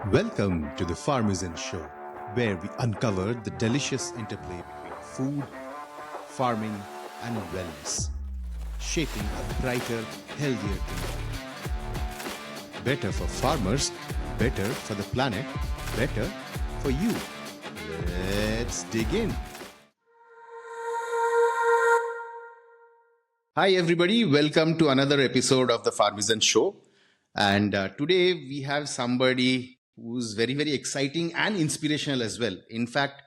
Welcome to the Farmizen Show, where we uncover the delicious interplay between food, farming, and wellness, shaping a brighter, healthier tomorrow. Better for farmers, better for the planet, better for you. Let's dig in. Hi, everybody. Welcome to another episode of the Farmizen Show. And today we have somebody who's very, very exciting and inspirational as well. In fact,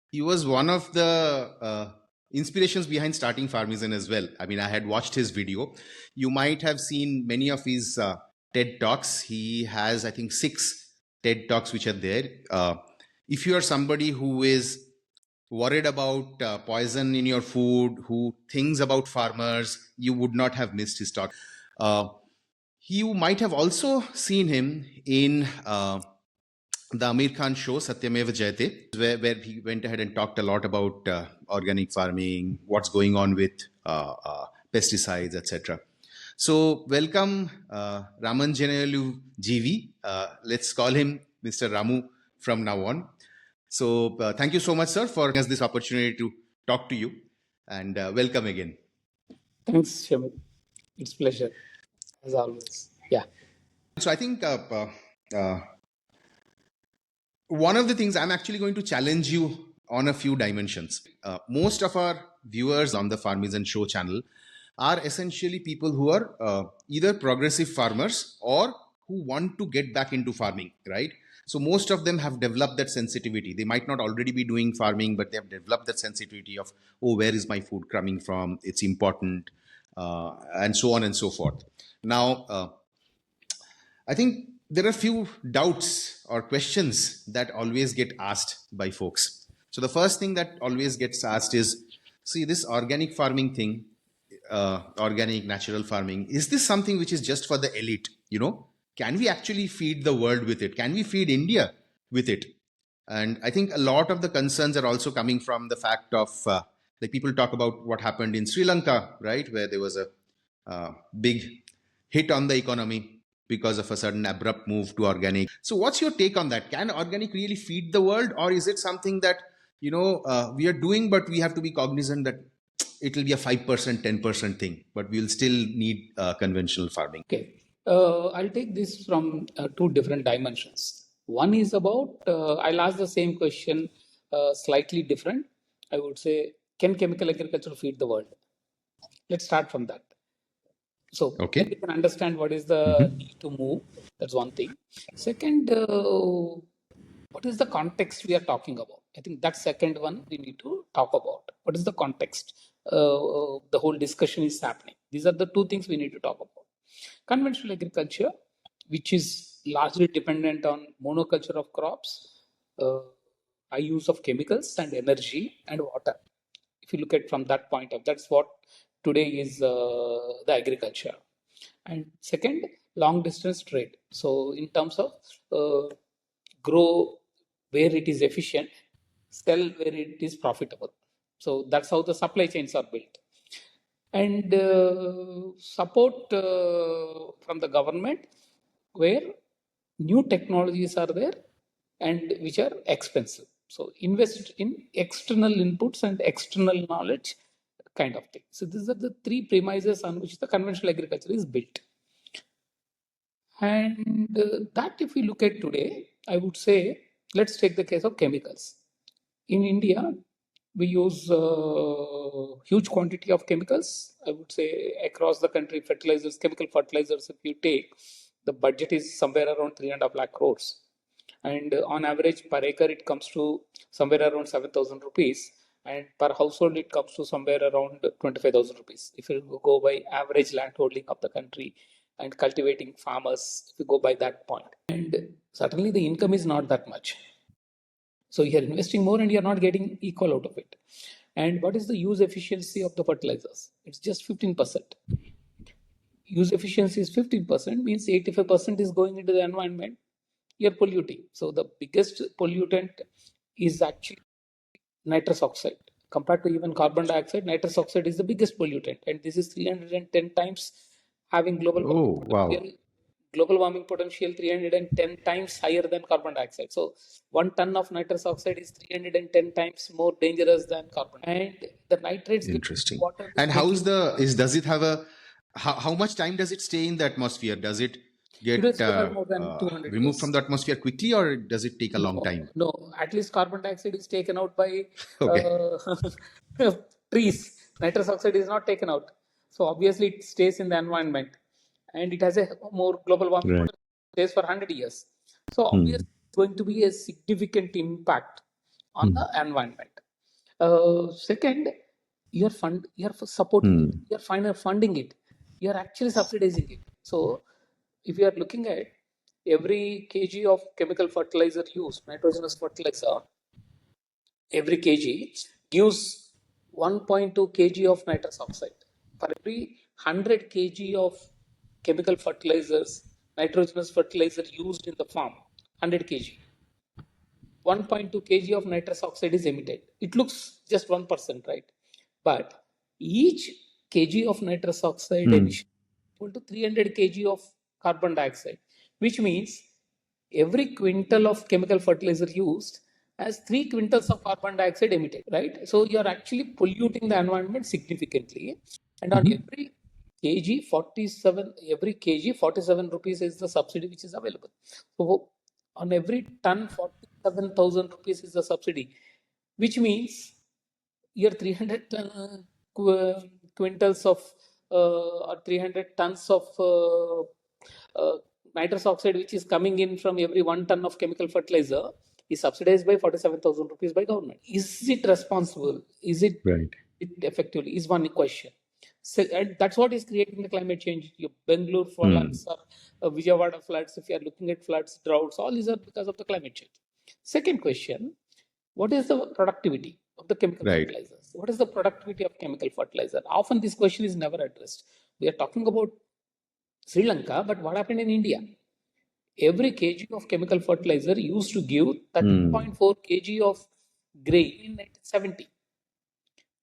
he was one of the inspirations behind starting Farmizen as well. I mean, I had watched his video. You might have seen many of his TED Talks. He has, I think, 6 TED Talks which are there. If you are somebody who is worried about poison in your food, who thinks about farmers, you would not have missed his talk. You might have also seen him in the Amir Khan show, Satyameva Jayate, where he went ahead and talked a lot about organic farming, what's going on with pesticides, etc. So welcome Ramanjaneyulu GV. Let's call him Mr. Ramu from now on. So thank you so much, sir, for giving us this opportunity to talk to you, and welcome again. Thanks, Shamit. It's a pleasure, as always. Yeah. So I think one of the things I'm actually going to challenge you on a few dimensions. Most of our viewers on the Farmizen Show channel are essentially people who are either progressive farmers or who want to get back into farming, right? So most of them have developed that sensitivity. They might not already be doing farming, but they have developed that sensitivity of, oh, where is my food coming from? It's important, and so on and so forth. Now, I think there are a few doubts or questions that always get asked by folks. So the first thing that always gets asked is, see, this organic farming thing, organic natural farming, is this something which is just for the elite? You know, can we actually feed the world with it? Can we feed India with it? And I think a lot of the concerns are also coming from the fact of, like people talk about what happened in Sri Lanka, right? Where there was a big hit on the economy because of a sudden abrupt move to organic. So what's your take on that? Can organic really feed the world, or is it something that, you know, we are doing, but we have to be cognizant that it will be a 5%, 10% thing, but we'll still need conventional farming? Okay. I'll take this from 2 different dimensions. One is about, I'll ask the same question slightly different. I would say, can chemical agriculture feed the world? Let's start from that. So Okay. we can understand what is the need to move. That's one thing. Second, what is the context we are talking about? I think that second one we need to talk about. What is the context? The whole discussion is happening. These are the 2 things we need to talk about. Conventional agriculture, which is largely dependent on monoculture of crops, high use of chemicals and energy and water. If you look at from that point of, that's what today is the agriculture. And second, long distance trade. So in terms of grow where it is efficient, sell where it is profitable. So that's how the supply chains are built. And support from the government where new technologies are there and which are expensive. So invest in external inputs and external knowledge kind of thing. So these are the 3 premises on which the conventional agriculture is built. And that if we look at today, I would say, let's take the case of chemicals. In India, we use huge quantity of chemicals. I would say across the country, fertilizers, chemical fertilizers, if you take, the budget is somewhere around 3.5 lakh crores. And on average per acre, it comes to somewhere around 7,000 rupees. And per household, it comes to somewhere around 25,000 rupees. If you go by average land holding of the country and cultivating farmers, if you go by that point. And certainly the income is not that much. So you're investing more and you're not getting equal out of it. And what is the use efficiency of the fertilizers? It's just 15%. Use efficiency is 15%, means 85% is going into the environment. You're polluting. So the biggest pollutant is actually nitrous oxide. Compared to even carbon dioxide, nitrous oxide is the biggest pollutant. And this is 310 times having global Oh, wow. global warming potential 310 times higher than carbon dioxide. So 1 ton of nitrous oxide is 310 times more dangerous than carbon. And the nitrates get Interesting. water. And does it have how much time does it stay in the atmosphere? Does it It will get stay for more than 200 removed years. from the atmosphere quickly, or does it take a long time? No, at least carbon dioxide is taken out by Okay. trees. Nitrous oxide is not taken out. So obviously it stays in the environment, and it has a more global warming Right. potential, stays for 100 years. So obviously it's going to be a significant impact on the environment. Second, you're supporting it, you're funding it, you're actually subsidizing it. So if you are looking at every kg of chemical fertilizer used, nitrogenous fertilizer, every kg gives 1.2 kg of nitrous oxide. For every 100 kg of chemical fertilizers, nitrogenous fertilizer used in the farm, 100 kg, 1.2 kg of nitrous oxide is emitted. It looks just 1%, right? But each kg of nitrous oxide emission is equal to 300 kg of carbon dioxide, which means every quintal of chemical fertilizer used has 3 quintals of carbon dioxide emitted, right? So you're actually polluting the environment significantly. And on every kg 47 rupees is the subsidy which is available. So on every ton 47,000 rupees is the subsidy, which means your 300 quintals of or 300 tons of nitrous oxide which is coming in from every 1 ton of chemical fertilizer is subsidized by 47,000 rupees by government. Is it responsible? Is it, it effectively is one question. So, and that's what is creating the climate change. Your Bangalore floods or Vijayawada floods, if you are looking at floods, droughts, all these are because of the climate change. Second question, what is the productivity of the chemical fertilizers? What is the productivity of chemical fertilizer? Often this question is never addressed. We are talking about Sri Lanka, but what happened in India? Every kg of chemical fertilizer used to give 13.4 kg of grain in 1970.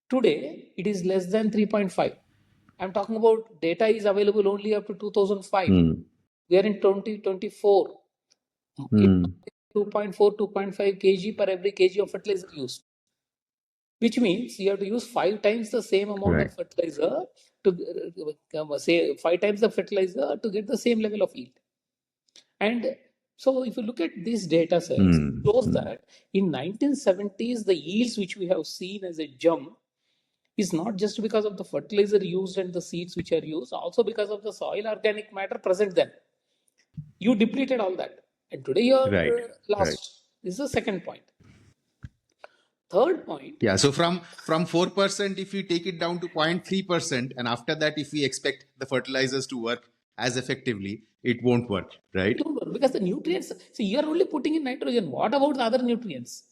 Today, it is less than 3.5. I'm talking about data is available only up to 2005. We are in 2024. 2.4, 2.5 kg per every kg of fertilizer used, which means you have to use 5 times the same amount of fertilizer to say 5 times the fertilizer to get the same level of yield. And so if you look at these data sets, it shows that in 1970s, the yields which we have seen as a jump is not just because of the fertilizer used and the seeds which are used, also because of the soil organic matter present then. You depleted all that. And today you're lost. This is the second point. Third point. Yeah. So from 4%, if we take it down to 0.3%, and after that, if we expect the fertilizers to work as effectively, it won't work, right? It won't work because the nutrients. See, you are only putting in nitrogen. What about the other nutrients?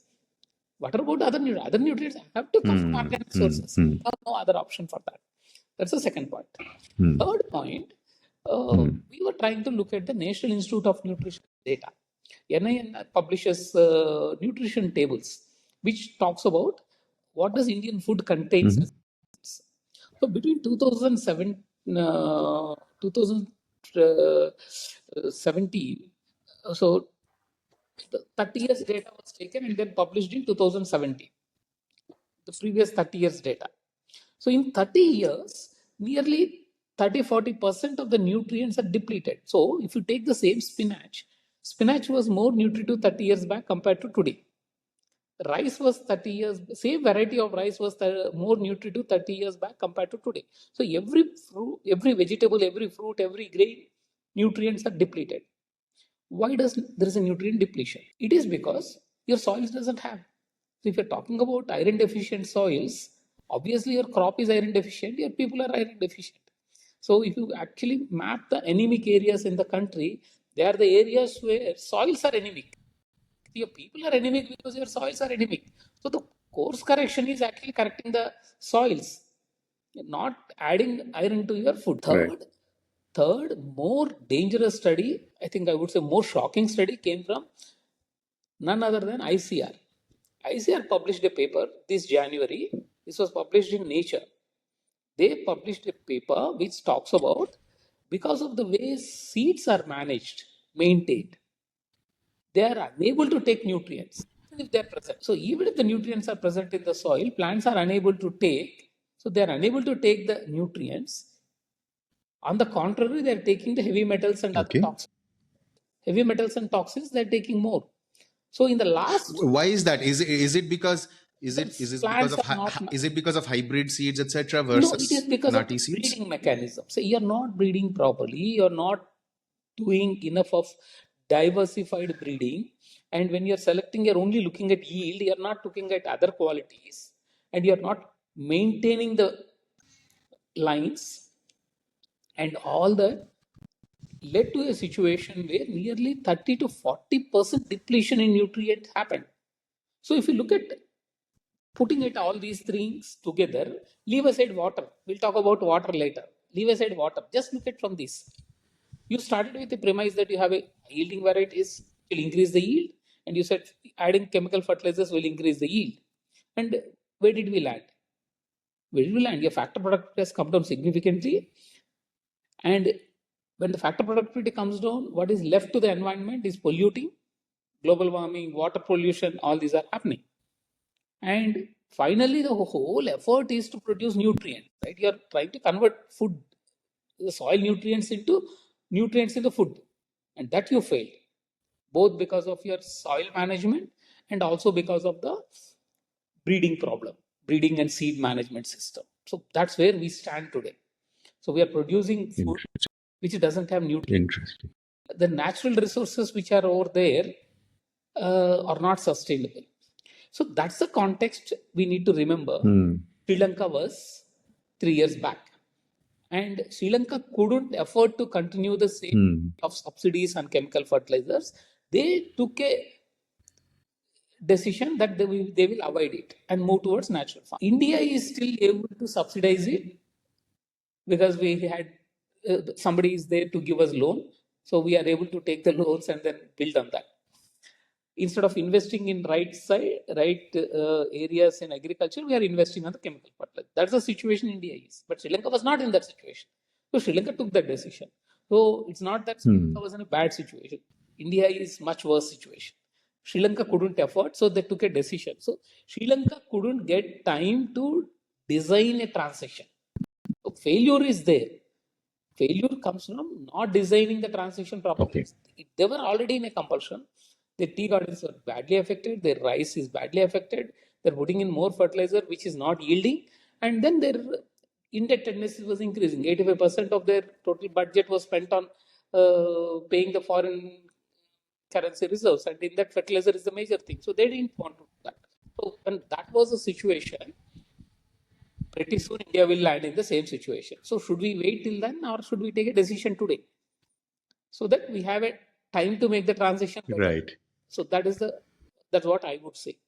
What about other nutrients? Other nutrients have to come from organic sources. You have no other option for that. That's the second point. Third point, we were trying to look at the National Institute of Nutrition data. NIN publishes nutrition tables, which talks about what does Indian food contains. So between 2007, 2017, so the 30 years data was taken and then published in 2017. The previous 30 years data. So in 30 years, nearly 30-40% of the nutrients are depleted. So if you take the same spinach was more nutritive 30 years back compared to today. Rice was 30 years, same variety of rice was more nutritive 30 years back compared to today. So every fruit, every vegetable, every fruit, every grain, nutrients are depleted. Why does there is a nutrient depletion? It is because your soils doesn't have. So if you're talking about iron deficient soils, obviously your crop is iron deficient, your people are iron deficient. So if you actually map the anemic areas in the country, they are the areas where soils are anemic. Your people are anemic because your soils are anemic. So the course correction is actually correcting the soils, not adding iron to your food. Third, more dangerous study, I think I would say more shocking study came from none other than ICR. ICR published a paper this January. This was published in Nature. They published a paper which talks about because of the way seeds are managed, maintained, they are unable to take nutrients even if they are present. So even if the nutrients are present in the soil, plants are unable to take. So they are unable to take the nutrients. On the contrary, they are taking the heavy metals and other Okay. toxins. Heavy metals and toxins, they are taking more. So in the last, Why is that? Is it because is it because plants of are not. is it because of hybrid seeds, etc., No, it is versus because of the nati seeds? breeding mechanism. So you're not breeding properly, you're not doing enough of diversified breeding. And when you're selecting, you're only looking at yield, you're not looking at other qualities, and you're not maintaining the lines, and all that led to a situation where nearly 30 to 40% depletion in nutrient happened. So if you look at putting it all these things together, leave aside water. We'll talk about water later. Leave aside water. Just look at from this. You started with the premise that you have a yielding varieties will increase the yield, and you said adding chemical fertilizers will increase the yield. And where did we land? Where did we land? Your factor productivity has come down significantly. And when the factor productivity comes down, what is left to the environment is polluting, global warming, water pollution, all these are happening. And finally, the whole effort is to produce nutrients, right? You're trying to convert food, the soil nutrients into food. And that you failed, both because of your soil management and also because of the breeding problem, breeding and seed management system. So that's where we stand today. So we are producing food which doesn't have nutrients. Interesting. The natural resources which are over there are not sustainable. So that's the context we need to remember. Sri Lanka was 3 years back, and Sri Lanka couldn't afford to continue the same of subsidies on chemical fertilizers. They took a decision that they will avoid it and move towards natural farm. India is still able to subsidize it because we had somebody is there to give us loan, so we are able to take the loans and then build on that. Instead of investing in right areas in agriculture, we are investing on the chemical fertilizer. That's the situation India is. But Sri Lanka was not in that situation. So Sri Lanka took that decision. So it's not that Sri Lanka was in a bad situation. India is much worse situation. Sri Lanka couldn't afford, so they took a decision. So Sri Lanka couldn't get time to design a transition. So failure is there. Failure comes from not designing the transition properly. Okay. They were already in a compulsion. Their tea gardens were badly affected. Their rice is badly affected. They're putting in more fertilizer, which is not yielding. And then their indebtedness was increasing. 85% of their total budget was spent on paying the foreign currency reserves. And in that, fertilizer is the major thing. So they didn't want to do that. So when that was the situation, pretty soon India will land in the same situation. So should we wait till then, or should we take a decision today so that we have a time to make the transition better? Right. So that's what I would say.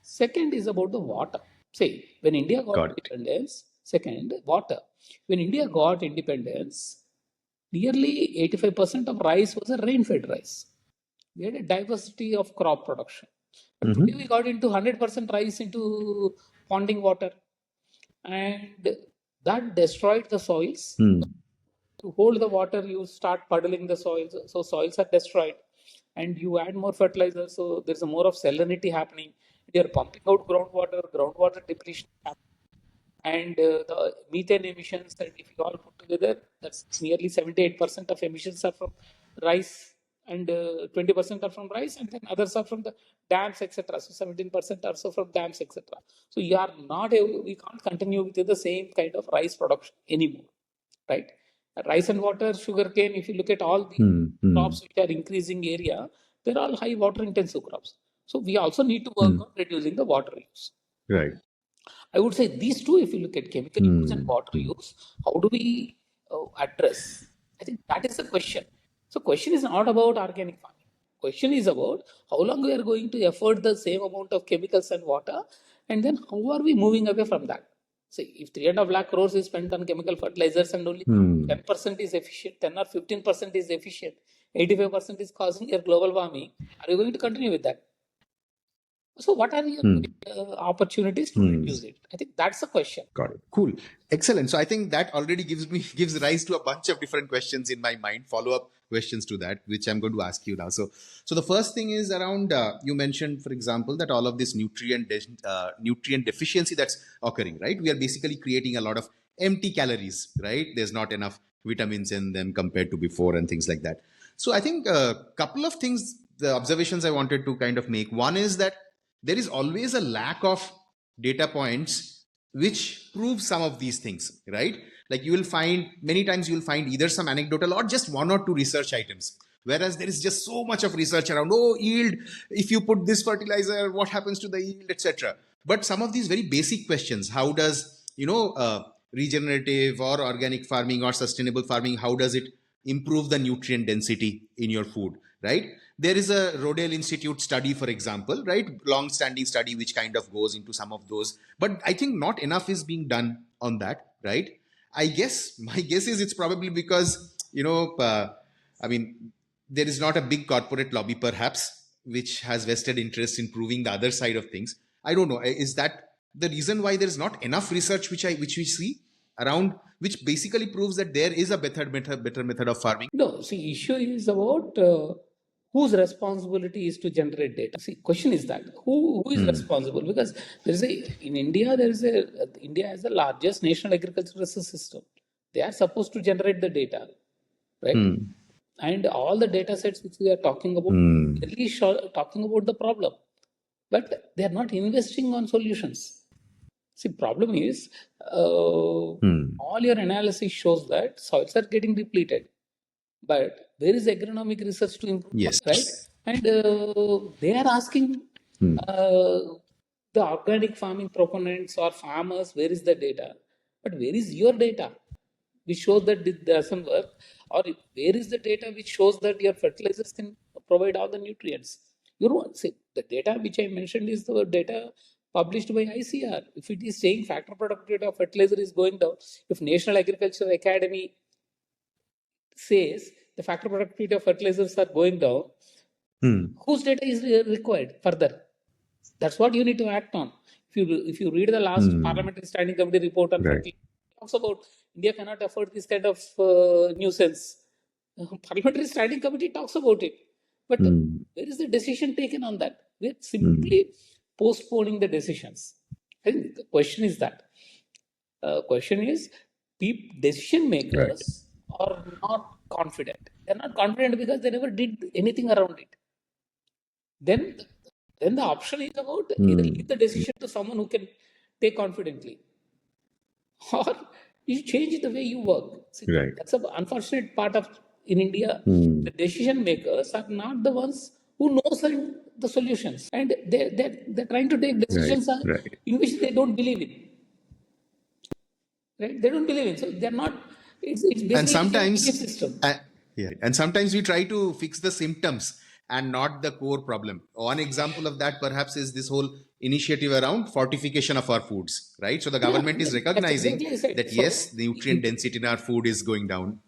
Second is about the water. Say when India got independence, second water. When India got independence, nearly 85% of rice was a rain-fed rice. We had a diversity of crop production. But today we got into 100% rice into ponding water, and that destroyed the soils. To hold the water, you start puddling the soils, so soils are destroyed, and you add more fertilizer, so there's a more of salinity happening. You're pumping out groundwater depletion happening. And the methane emissions, and if you all put together, that's nearly 78% of emissions are from rice, and 20% are from rice, and then others are from the dams, etc. So 17% are so from dams, etc. So we can't continue with the same kind of rice production anymore, right? Rice and water, sugarcane, if you look at all the crops which are increasing area, they're all high water intensive crops. So we also need to work on reducing the water use. Right. I would say these two, if you look at chemical use and water use, how do we address? I think that is the question. So question is not about organic farming. Question is about how long we are going to afford the same amount of chemicals and water, and then how are we moving away from that? See, if 3.5 lakh crores is spent on chemical fertilizers and only 10% is efficient, 10 or 15% is efficient, 85% is causing your global warming, are you going to continue with that? So what are your opportunities to reduce it? I think that's the question. Got it. Cool. Excellent. So I think that already gives rise to a bunch of different questions in my mind, follow-up questions to that, which I'm going to ask you now. So the first thing is around you mentioned, for example, that all of this nutrient deficiency that's occurring, right? We are basically creating a lot of empty calories, right? There's not enough vitamins in them compared to before and things like that. So I think a couple of things, the observations I wanted to kind of make. One is that there is always a lack of data points which prove some of these things, right? Like you will find many times you will find either some anecdotal or just one or two research items. Whereas there is just so much of research around, oh, yield, if you put this fertilizer, what happens to the yield, etc. But some of these very basic questions, how does, regenerative or organic farming or sustainable farming, how does it improve the nutrient density in your food, right? There is a Rodale Institute study, for example, right? Long-standing study which kind of goes into some of those. But I think not enough is being done on that, right? My guess is it's probably because, there is not a big corporate lobby, perhaps, which has vested interest in proving the other side of things. I don't know. Is that the reason why there's not enough research which we see around, which basically proves that there is a better method of farming? No, see, issue is about whose responsibility is to generate data. See, question is that who is responsible? Because there is in India India has the largest national agricultural research system. They are supposed to generate the data, right? And all the data sets which we are talking about, really talking about the problem, but they are not investing on solutions. See, problem is all your analysis shows that soils are getting depleted, but there is agronomic research to improve, Yes. right? And they are asking the organic farming proponents or farmers, where is the data? But where is your data which shows that it doesn't work? Or where is the data which shows that your fertilizers can provide all the nutrients? You don't see the data which I mentioned is the data published by ICR. If it is saying factor productivity of fertilizer is going down, if National Agricultural Academy says the factor productivity of fertilizers are going down, whose data is required further? That's what you need to act on. If you read the last Parliamentary Standing Committee report on fertilizer, it talks about India cannot afford this kind of nuisance. Parliamentary Standing Committee talks about it. But where is the decision taken on that? We're simply postponing the decisions. I think the question is that. Question is, decision makers are not confident. They're not confident because they never did anything around it. Then the option is about either leave the decision to someone who can take confidently, or you change the way you work. See, that's an unfortunate part of in India. The decision makers are not the ones who knows the solutions, and they're trying to take decisions in which they don't believe in. Right? They don't believe in, so they're not. It's basically And sometimes a system. And sometimes we try to fix the symptoms and not the core problem. One example of that perhaps is this whole initiative around fortification of our foods, right? So the government is recognizing that yes, the nutrient density in our food is going down.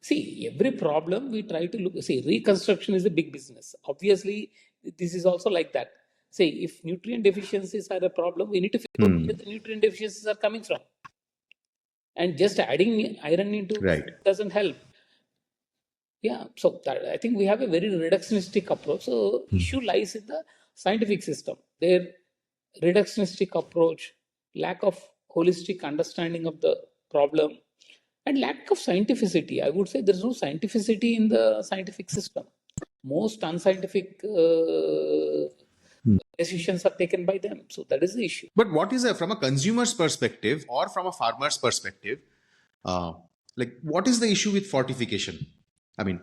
See, every problem we try to look. See, reconstruction is a big business. Obviously, this is also like that. Say, if nutrient deficiencies are a problem, we need to figure out where the nutrient deficiencies are coming from. And just adding iron into doesn't help. Yeah, so I think we have a very reductionistic approach. So issue lies in the scientific system. Their reductionistic approach, lack of holistic understanding of the problem, and lack of scientificity. I would say there's no scientificity in the scientific system. Most unscientific decisions are taken by them. So that is the issue. But what is from a consumer's perspective or from a farmer's perspective, what is the issue with fortification? I mean,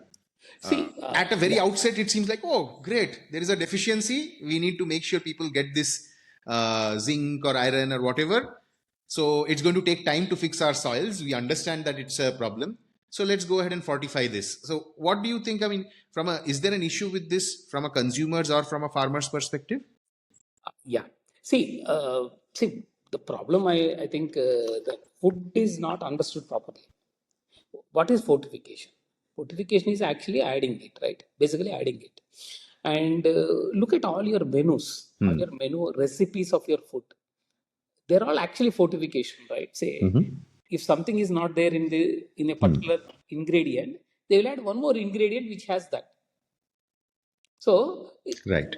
at a very outset, it seems like, oh, great, there is a deficiency. We need to make sure people get this zinc or iron or whatever. So it's going to take time to fix our soils. We understand that it's a problem. So let's go ahead and fortify this. So what do you think? I mean, is there an issue with this from a consumer's or from a farmer's perspective? Yeah. See, the problem, I think the food is not understood properly. What is fortification? Fortification is actually adding it, right? Basically adding it. And look at all your menus, all your menu recipes of your food. They're all actually fortification, right? Say, if something is not there in a particular ingredient, they will add one more ingredient which has that. So Right.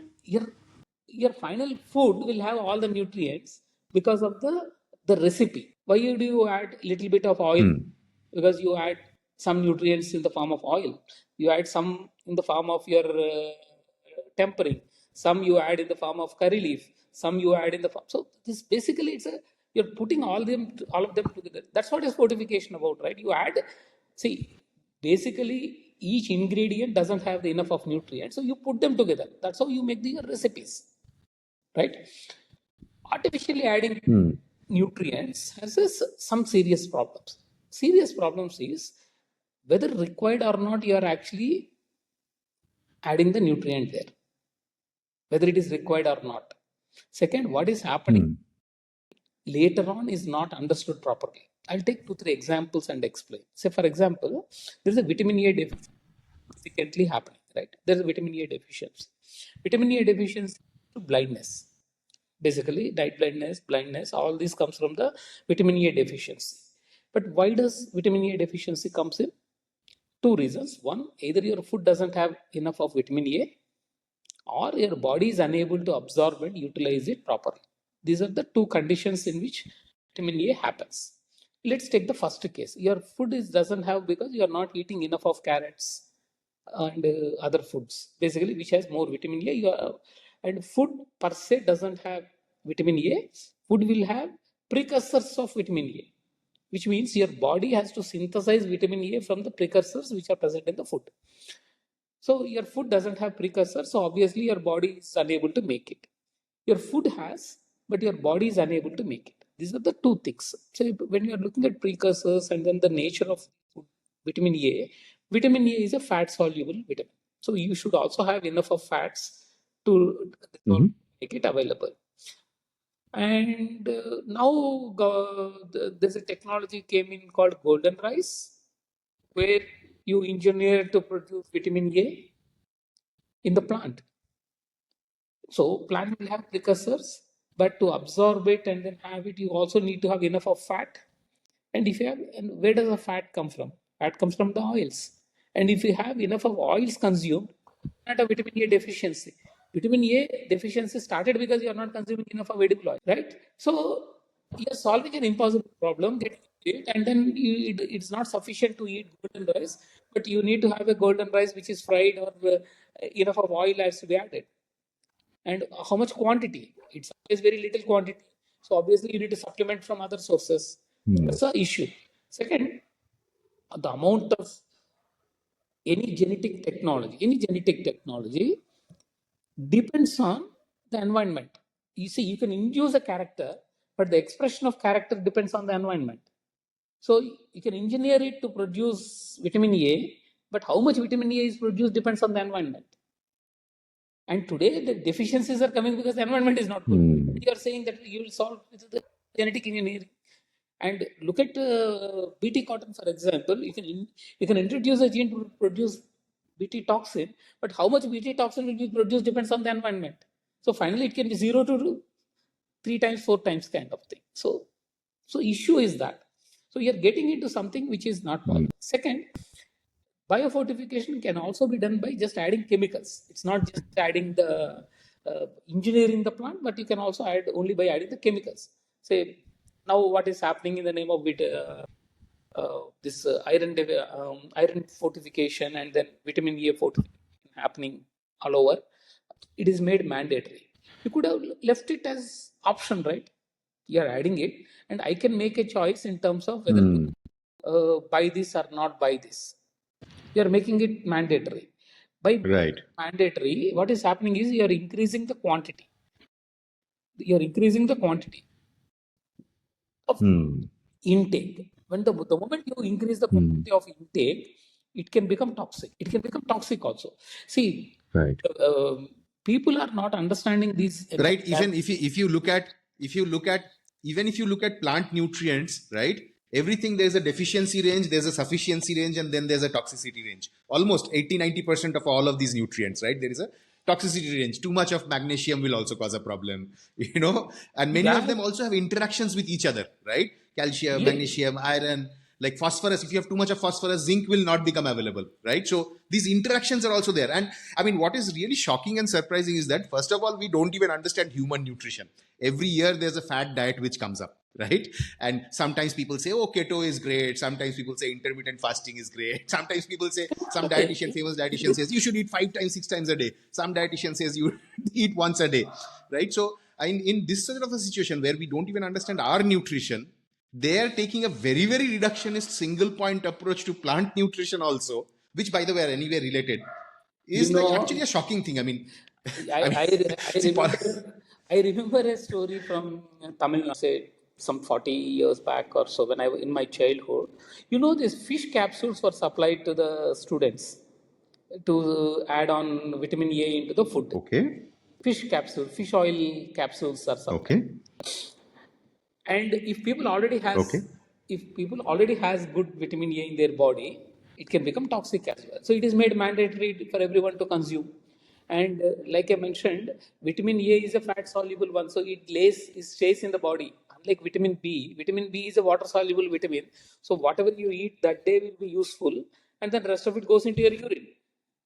your final food will have all the nutrients because of the recipe. Why do you add little bit of oil? Because you add some nutrients in the form of oil. You add some in the form of your tempering. Some you add in the form of curry leaf. Some you add in the form. So this basically you're putting all of them together. That's what is fortification about, right? You add. See, basically each ingredient doesn't have the enough of nutrients, so you put them together. That's how you make the recipes, right? Artificially adding nutrients has some serious problems. Serious problems is whether required or not, you are actually adding the nutrient there, whether it is required or not. Second, what is happening later on is not understood properly. I'll take 2-3 examples and explain. Say, for example, there is a vitamin A deficiency significantly happening, right? There is a vitamin A deficiency. Vitamin A deficiency to blindness. Basically, night blindness, all this comes from the vitamin A deficiency. But why does vitamin A deficiency comes in? Two reasons. One, either your food doesn't have enough of vitamin A, or your body is unable to absorb and utilize it properly. These are the two conditions in which vitamin A happens. Let's take the first case. Your food doesn't have because you are not eating enough of carrots and other foods, basically, which has more vitamin A. And food per se doesn't have vitamin A. Food will have precursors of vitamin A, which means your body has to synthesize vitamin A from the precursors which are present in the food. So your food doesn't have precursors, so obviously your body is unable to make it. Your food has, but your body is unable to make it. These are the two things. So when you are looking at precursors and then the nature of food, vitamin A is a fat soluble vitamin. So you should also have enough of fats to make it available. And now there's a technology came in called golden rice, where you engineer to produce vitamin A in the plant. So plant will have precursors, but to absorb it and then have it, you also need to have enough of fat. And if you have, and where does the fat come from? Fat comes from the oils. And if you have enough of oils consumed, not a vitamin A deficiency. Vitamin A deficiency started because you are not consuming enough of edible oil, right? So you're solving an impossible problem, getting it, and then it's not sufficient to eat golden rice, but you need to have a golden rice which is fried, or enough of oil has to be added. And how much quantity? It's always very little quantity. So obviously you need to supplement from other sources. That's the issue. Second, the amount of any genetic technology depends on the environment. You see, you can induce a character, but the expression of character depends on the environment. So you can engineer it to produce vitamin A, but how much vitamin A is produced depends on the environment. And today the deficiencies are coming because the environment is not good. You are saying that you will solve with the genetic engineering. And look at BT cotton, for example. You can introduce a gene to produce BT toxin, but how much BT toxin will be produced depends on the environment. So finally, it can be 0 to 3 times, 4 times kind of thing. So issue is that. So you're getting into something which is not possible. Second, biofortification can also be done by just adding chemicals. It's not just adding the engineering the plant, but you can also add only by adding the chemicals. Say, now what is happening in the name of this iron fortification and then vitamin A fortification happening all over, it is made mandatory. You could have left it as option, right? You are adding it, and I can make a choice in terms of whether to buy this or not buy this. You are making it mandatory. By mandatory, what is happening is you are increasing the quantity. You are increasing the quantity of intake. When the moment you increase the quantity of intake, it can become toxic. It can become toxic also. See, people are not understanding these. Right. Even if you look at plant nutrients, right? Everything, there's a deficiency range, there's a sufficiency range, and then there's a toxicity range. Almost 80-90% of all of these nutrients, right? There is a toxicity range. Too much of magnesium will also cause a problem, and many of Yeah, them also have interactions with each other, right? Calcium, yeah, magnesium, iron, like phosphorus. If you have too much of phosphorus, zinc will not become available, right? So these interactions are also there. And I mean, what is really shocking and surprising is that, first of all, we don't even understand human nutrition. Every year there's a fad diet which comes up, right? And sometimes people say, oh, keto is great. Sometimes people say intermittent fasting is great. Sometimes people say, some dietitian, famous dietitian says you should eat 5 times, 6 times a day. Some dietitian says you eat once a day, right? So in this sort of a situation where we don't even understand our nutrition, they are taking a very, very reductionist single point approach to plant nutrition also, which by the way are anyway related, you is like actually know, a shocking thing. I mean, I, I mean, I, I see, I remember a story from Tamil Nadu, say some 40 years back or so, when I was in my childhood. These fish capsules were supplied to the students to add on vitamin A into the food. okay, Fish capsule, fish oil capsules are supplied. okay, And okay, if people already has good vitamin A in their body, it can become toxic as well. So it is made mandatory for everyone to consume. And like I mentioned, vitamin A is a fat soluble one, so it stays in the body. Unlike vitamin B is a water soluble vitamin. So whatever you eat that day will be useful, and then rest of it goes into your urine.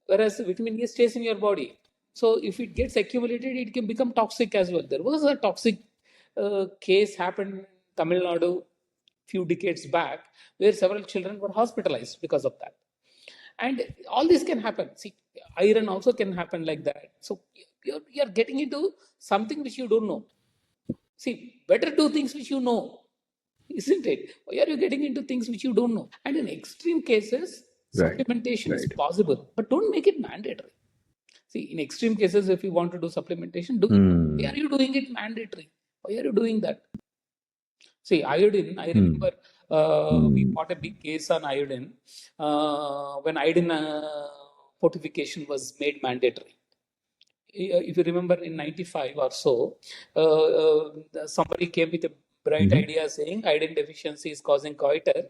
Whereas vitamin A stays in your body. So if it gets accumulated, it can become toxic as well. There was a toxic case happened in Tamil Nadu few decades back, where several children were hospitalized because of that. And all this can happen. See, iron also can happen like that. So you're getting into something which you don't know. See, better do things which you know, isn't it? Why are you getting into things which you don't know? And in extreme cases, right, supplementation is right. possible, but don't make it mandatory. See, in extreme cases, if you want to do supplementation, do it. Why are you doing it mandatory? Why are you doing that? See, iodine, I remember we fought a big case on iodine when iodine fortification was made mandatory. If you remember in 95 or so, somebody came with a bright idea saying iodine deficiency is causing goiter.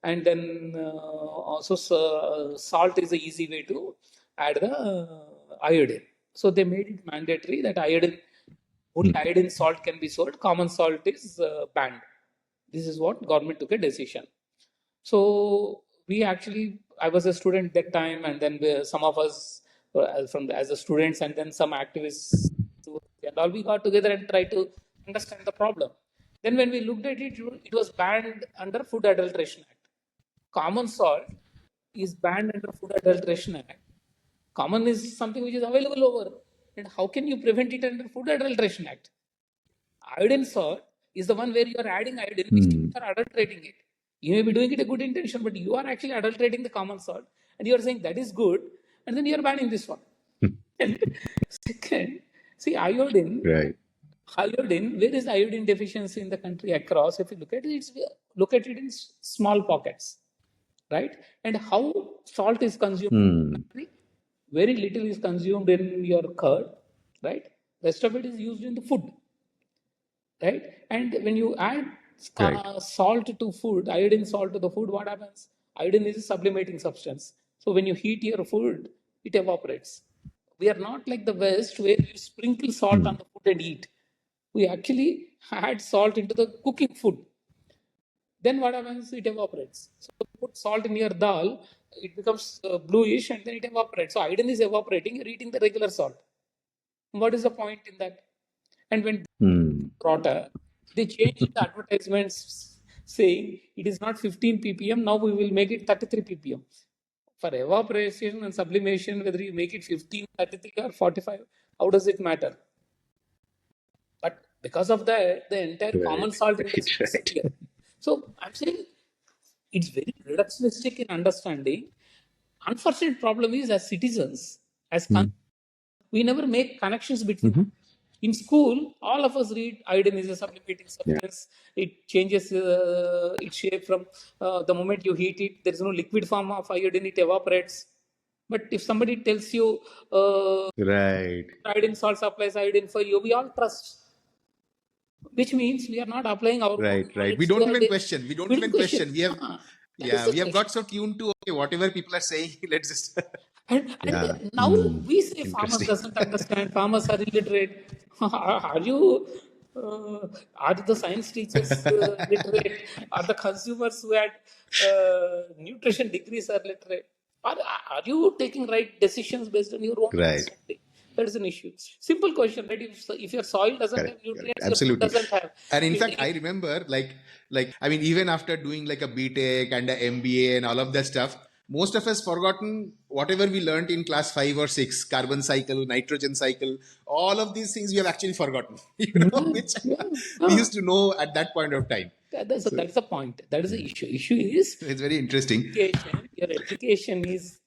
And then also salt is the easy way to add the iodine. So they made it mandatory that only iodine salt can be sold. Common salt is banned. This is what government took a decision. So I was a student that time, and then some of us from as a students, and then some activists, and all we got together and tried to understand the problem. Then when we looked at it, it was banned under Food Adulteration Act. Common salt is banned under Food Adulteration Act. Common is something which is available over, and how can you prevent it under Food Adulteration Act? Iodine salt is the one where you are adding iodine, which you are adulterating it. You may be doing it a good intention, but you are actually adulterating the common salt, and you are saying that is good, and then you are banning this one. And second, see Right. iodine, where is the iodine deficiency in the country across? If you look at it in small pockets, right? And how salt is consumed in the country? Very little is consumed in your curd, right? Rest of it is used in the food, right? And when you add Right. salt to food, iodine salt to the food, what happens? Iodine is a sublimating substance. So when you heat your food, it evaporates. We are not like the West where you sprinkle salt on the food and eat. We actually add salt into the cooking food. Then what happens? It evaporates. So you put salt in your dal, it becomes bluish, and then it evaporates. So iodine is evaporating, you're eating the regular salt. What is the point in that? And when water, they changed the advertisements saying it is not 15 ppm, now we will make it 33 ppm. For evaporation and sublimation, whether you make it 15, 33, or 45, how does it matter? But because of that, the entire common Right. salt index Right. will disappear. So I'm saying it's very reductionistic in understanding. Unfortunate problem is, as citizens, we never make connections between them. In school, all of us read iodine is a sublimating Yeah. substance. It changes its shape from the moment you heat it. There is no liquid form of iodine, it evaporates. But if somebody tells you Right. iodine salt supplies iodine for you, we all trust. Which means we are not applying our own Right. We knowledge to don't our even day. question. We don't We don't even question. question. We have, That is yeah, the we have question. got so tuned to, okay, whatever people are saying, let's just Yeah. And now we say farmers Interesting. doesn't understand, farmers are illiterate. Are you, are the science teachers literate? Are the consumers who had nutrition degrees are literate? Are you taking right decisions based on your own Right. understanding? That is an issue. Simple question, right? If your soil doesn't have Correct. Correct. nutrients, your food Absolutely. doesn't have. And in If fact, the, I remember I mean, even after doing like a BTech and a MBA and all of that stuff, most of us forgotten whatever we learned in class 5 or 6, carbon cycle, nitrogen cycle, all of these things we have actually forgotten, which yeah, we yeah. used to know at that point of time. So That's the point. That is the issue. Issue is it's very interesting. education. Your education is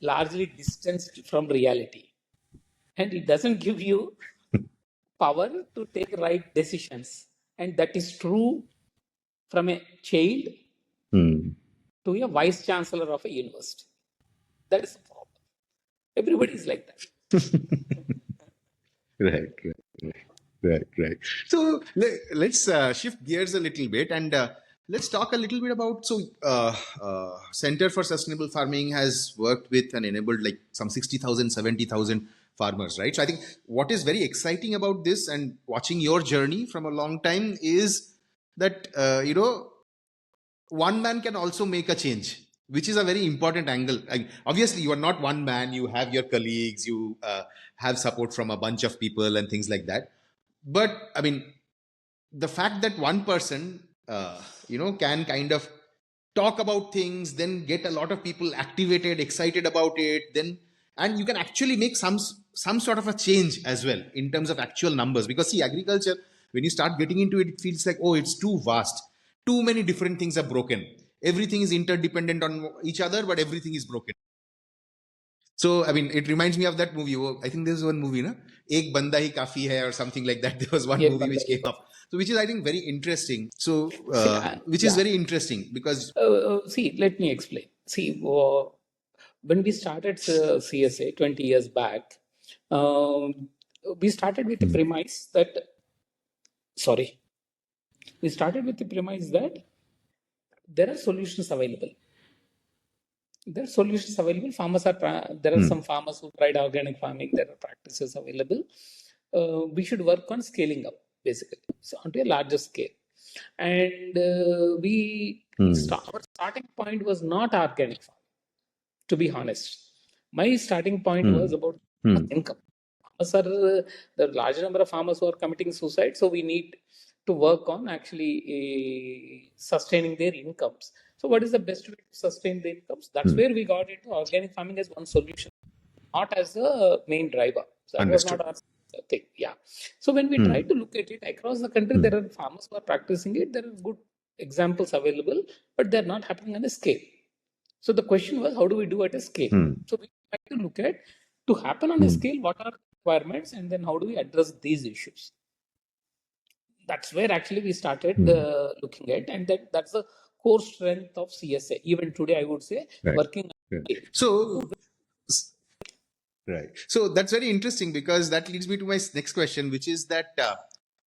largely distanced from reality, and it doesn't give you power to take right decisions. And that is true from a child Hmm. to a vice chancellor of a university. That is the problem. Everybody is like that. Right, right. So let's shift gears a little bit and let's talk a little bit about. So, Center for Sustainable Farming has worked with and enabled like some 60,000, 70,000 farmers, right? So, I think what is very exciting about this and watching your journey from a long time is that, one man can also make a change, which is a very important angle. Obviously, you are not one man, you have your colleagues, you have support from a bunch of people and things like that. But I mean, the fact that one person, can kind of talk about things, then get a lot of people activated, excited about it, then, and you can actually make some sort of a change as well in terms of actual numbers. Because see, agriculture, when you start getting into it, it feels like, oh, it's too vast, too many different things are broken, everything is interdependent on each other, but everything is broken. So, I mean, it reminds me of that movie. I think there's one movie, na? Ek banda hi kafi hai, or something like that. There was one Yeah, movie which came up. So, which is, I think, very interesting. So, see, which is yeah. very interesting because. See, let me explain. See, when we started CSA 20 years back, we started with the premise that, sorry, we started with the premise that there are solutions available. There are solutions available. There are some farmers who tried organic farming. There are practices available. We should work on scaling up, basically, so onto a larger scale. And our starting point was not organic farming, to be honest. My starting point was about income. Farmers there are large number of farmers who are committing suicide, so we need to work on actually sustaining their incomes. So, what is the best way to sustain the incomes? That's where we got into organic farming as one solution, not as the main driver. So that was not Understood. our thing. Yeah. So when we try to look at it across the country, there are farmers who are practicing it. There are good examples available, but they're not happening on a scale. So the question was, how do we do at a scale? So we try to look at, to happen on a scale, what are the requirements, and then how do we address these issues? That's where actually we started looking at, and that's the core strength of CSA. Even today, I would say, Right. working. So, right. So that's very interesting because that leads me to my next question, which is that,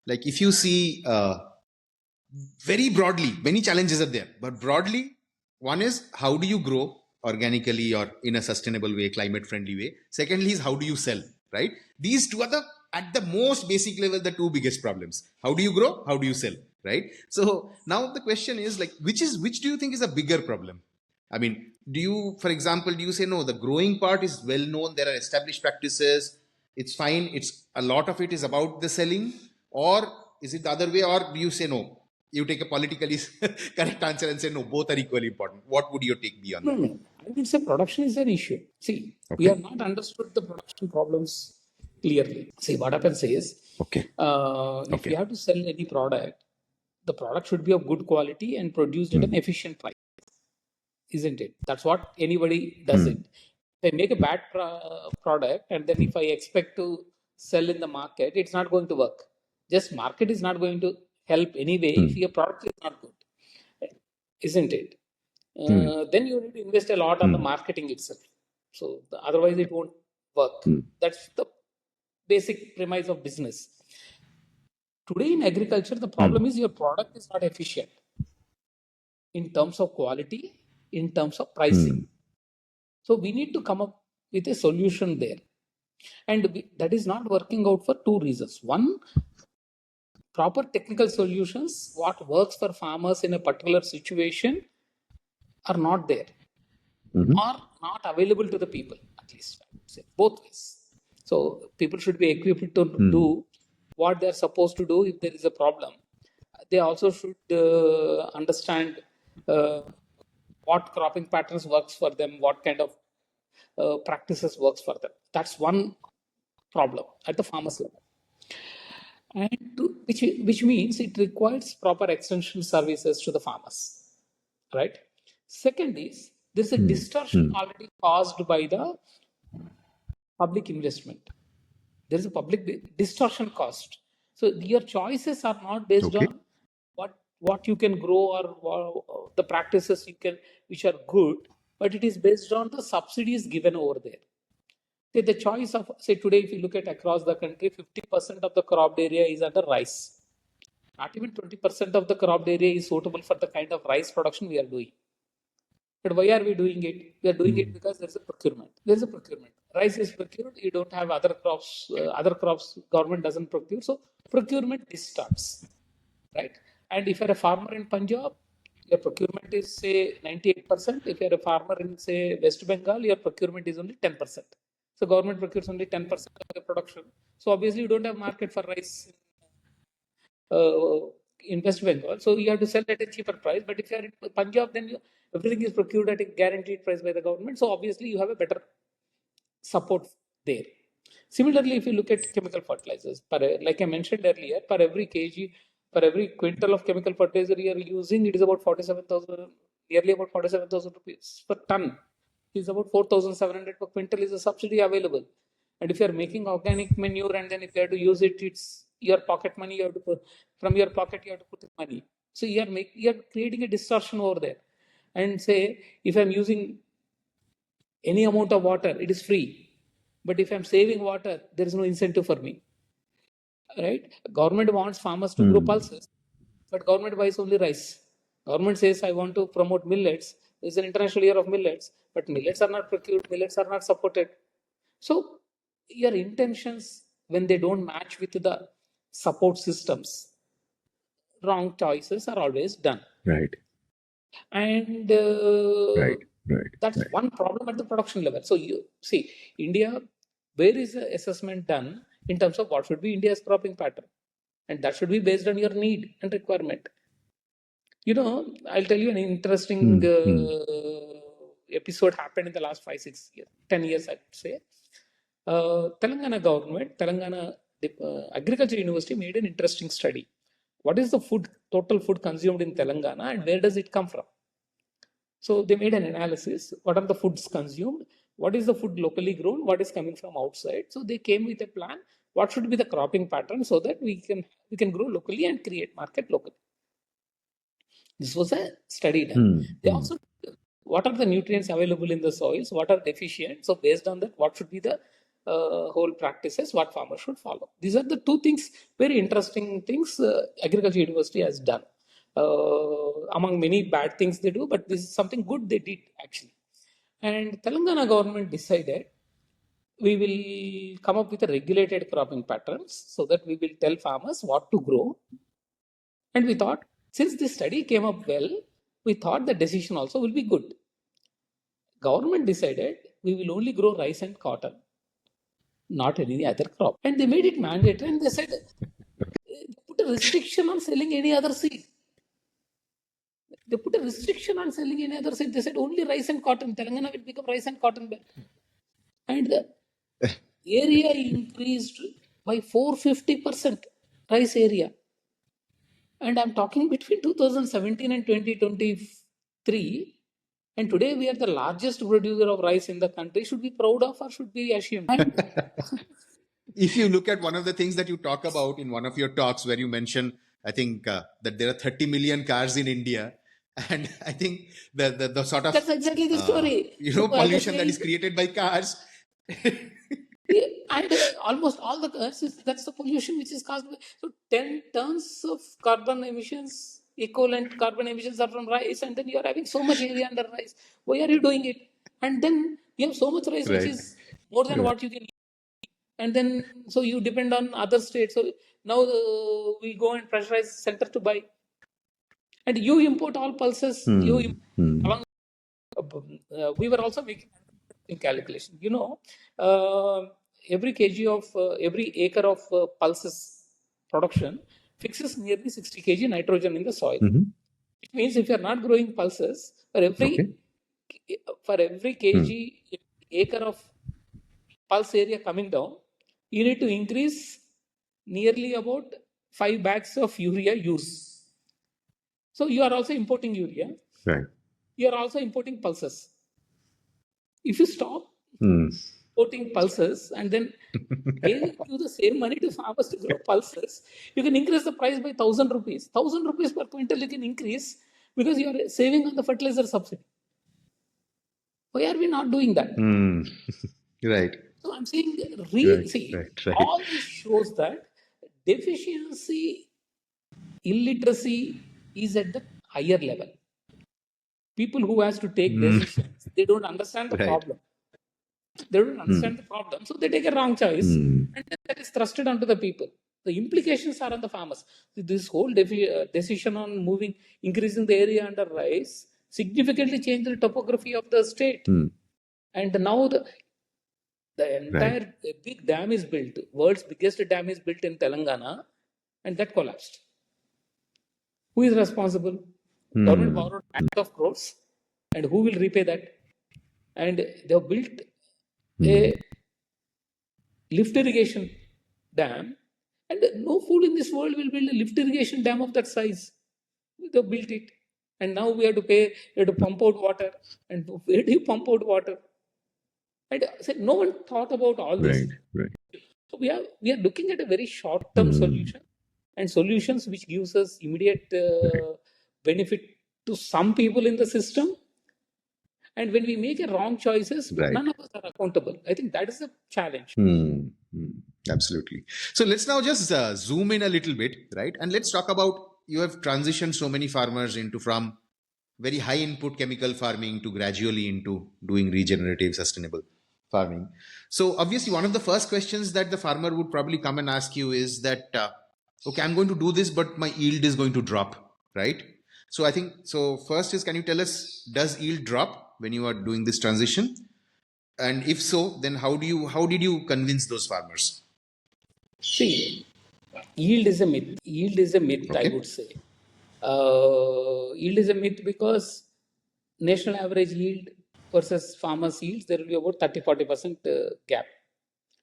like, if you see very broadly, many challenges are there, but broadly, one is how do you grow organically or in a sustainable way, climate friendly way. Secondly is how do you sell, right? These two are at the most basic level, the two biggest problems. How do you grow? How do you sell, right? So now the question is like, which do you think is a bigger problem? I mean, for example, do you say no, the growing part is well known, there are established practices, it's fine, it's a lot of it is about the selling, or is it the other way, or do you say no? You take a politically correct answer and say no, both are equally important. What would your take be on No, that? no. I would say production is an issue. See, we Okay. have not understood the production problems clearly. See, what happens is, Okay. if you have to sell any product, the product should be of good quality and produced at an efficient price, isn't it? That's what anybody does it. If I make a bad product and then if I expect to sell in the market, it's not going to work. Just market is not going to help anyway if your product is not good, isn't it? Then you need to invest a lot on the marketing itself. So otherwise, it won't work. That's the basic premise of business. Today in agriculture, the problem is your product is not efficient in terms of quality, in terms of pricing. So we need to come up with a solution there. And that is not working out for two reasons. One, proper technical solutions, what works for farmers in a particular situation, are not there, or not available to the people, at least I would say, both ways. So people should be equipped to do what they're supposed to do if there is a problem. They also should understand what cropping patterns works for them, what kind of practices works for them. That's one problem at the farmers level. And which means it requires proper extension services to the farmers, right? Second is, there's a distortion already caused by the public investment. There is a public distortion cost. So your choices are not based on what you can grow or the practices you can, which are good, but it is based on the subsidies given over there. Say the choice of, say today, if you look at across the country, 50% of the cropped area is under rice. Not even 20% of the cropped area is suitable for the kind of rice production we are doing. But why are we doing it? We are doing it because there's a procurement. There's a procurement. Rice is procured. You don't have other crops. Other crops government doesn't procure. So procurement distorts, right? And if you're a farmer in Punjab, your procurement is say 98%. If you're a farmer in say West Bengal, your procurement is only 10%. So government procures only 10% of the production. So obviously you don't have market for rice in West Bengal. So you have to sell at a cheaper price. But if you are in Punjab, then everything is procured at a guaranteed price by the government. So obviously you have a better support there. Similarly, if you look at chemical fertilizers, like I mentioned earlier, per every kg, per every quintal of chemical fertilizer you are using, it is about 47,000, nearly about 47,000 rupees per ton. It is about 4,700 per quintal is a subsidy available. And if you are making organic manure and then if you have to use it, it's your pocket money. You have to put from your pocket. You have to put in money. So you are creating a distortion over there. And say if I'm using any amount of water, it is free. But if I'm saving water, there is no incentive for me. Right? Government wants farmers to grow pulses, but government buys only rice. Government says, I want to promote millets. It's an international year of millets, but millets are not procured, millets are not supported. So your intentions, when they don't match with the support systems, wrong choices are always done. Right. And that's one problem at the production level. So you see, India, where is the assessment done in terms of what should be India's cropping pattern? And that should be based on your need and requirement. I'll tell you an interesting episode happened in the last 5, 6 years, 10 years, I'd say. Telangana government, Telangana Agriculture University made an interesting study. What is the total food consumed in Telangana and where does it come from? So they made an analysis. What are the foods consumed? What is the food locally grown? What is coming from outside? So they came with a plan. What should be the cropping pattern so that we can grow locally and create market locally? This was a study done. They also, what are the nutrients available in the soils? What are deficient? So based on that, what should be the whole practices? What farmers should follow? These are the two things, very interesting things Agriculture University has done. Among many bad things they do, but this is something good they did actually. And Telangana government decided we will come up with a regulated cropping patterns so that we will tell farmers what to grow. And we thought, since this study came up well, we thought the decision also will be good. Government decided we will only grow rice and cotton, not any other crop. And they made it mandatory and they said, they put a restriction on selling any other seed. They put a restriction on selling any other seed. They said only rice and cotton. Telangana will become rice and cotton belt. And the area increased by 450%, rice area. And I'm talking between 2017 and 2023. And today we are the largest producer of rice in the country. Should be proud of or should be ashamed? If you look at one of the things that you talk about in one of your talks where you mention, I think that there are 30 million cars in India. And I think the sort of that's exactly the story. Pollution that is created by cars. And almost all the cars, that's the pollution which is caused by. So 10 tons of carbon emissions, equivalent carbon emissions are from rice, and then you are having so much area under rice. Why are you doing it? And then you have so much rice which is more than what you can eat. And then, so you depend on other states. So now we go and pressurize center to buy. And you import all pulses. Along, we were also making in calculation. Every kg of every acre of pulses production fixes nearly 60 kg nitrogen in the soil. It means if you are not growing pulses, for every kg acre of pulse area coming down, you need to increase nearly about 5 bags of urea use. So you are also importing urea. Right. You are also importing pulses. If you stop importing pulses and then pay you the same money to farmers to grow pulses, you can increase the price by 1,000 rupees. 1,000 rupees per quintal you can increase because you are saving on the fertilizer subsidy. Why are we not doing that? Right. So I'm saying, Right. all this shows that deficiency, illiteracy is at the higher level. People who has to take decisions, they don't understand the problem. They don't understand the problem, so they take a wrong choice, and then that is thrusted onto the people. The implications are on the farmers. This whole decision on increasing the area under rice significantly changed the topography of the state. And now the entire big dam is built. World's biggest dam is built in Telangana, and that collapsed. Who is responsible? Government borrowed lakhs of crores, and who will repay that? And they have built a lift irrigation dam, and no fool in this world will build a lift irrigation dam of that size. They have built it, and now we have to pay. We have to pump out water, and where do you pump out water? And no one thought about all this. Right. So we are looking at a very short-term solution, and solutions which gives us immediate benefit to some people in the system. And when we make a wrong choices, none of us are accountable. I think that is the challenge. Absolutely. So let's now just zoom in a little bit, right? And let's talk about, you have transitioned so many farmers from very high input chemical farming to gradually into doing regenerative sustainable farming. So obviously one of the first questions that the farmer would probably come and ask you is that, okay, I'm going to do this, but my yield is going to drop, right? So I think, first is, can you tell us, does yield drop when you are doing this transition? And if so, then how did you convince those farmers? See, yield is a myth. Yield is a myth, I would say. Yield is a myth because national average yield versus farmers' yields, there will be about 30-40% gap.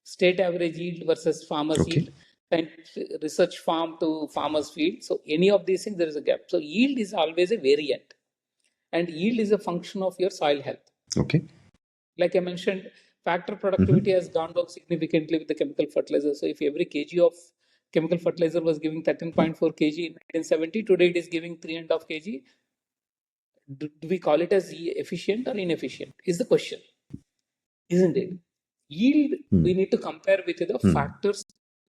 State average yield versus farmers' yield, and research farm to farmers' field. So any of these things, there is a gap. So yield is always a variant, and yield is a function of your soil health. Okay. Like I mentioned, factor productivity has gone down significantly with the chemical fertilizer. So if every kg of chemical fertilizer was giving 13.4 kg in 1970, today it is giving 3.5 kg. Do we call it as efficient or inefficient? Is the question, isn't it? Yield, we need to compare with the factors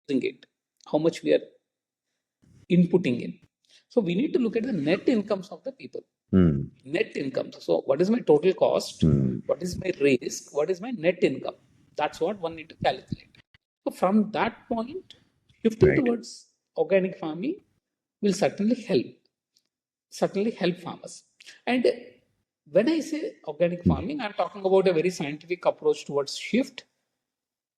using it, how much we are inputting in. So we need to look at the net incomes of the people. Net income. So what is my total cost? What is my risk? What is my net income? That's what one need to calculate. So from that point, shifting towards organic farming will certainly help farmers. And when I say organic farming, I'm talking about a very scientific approach towards shift.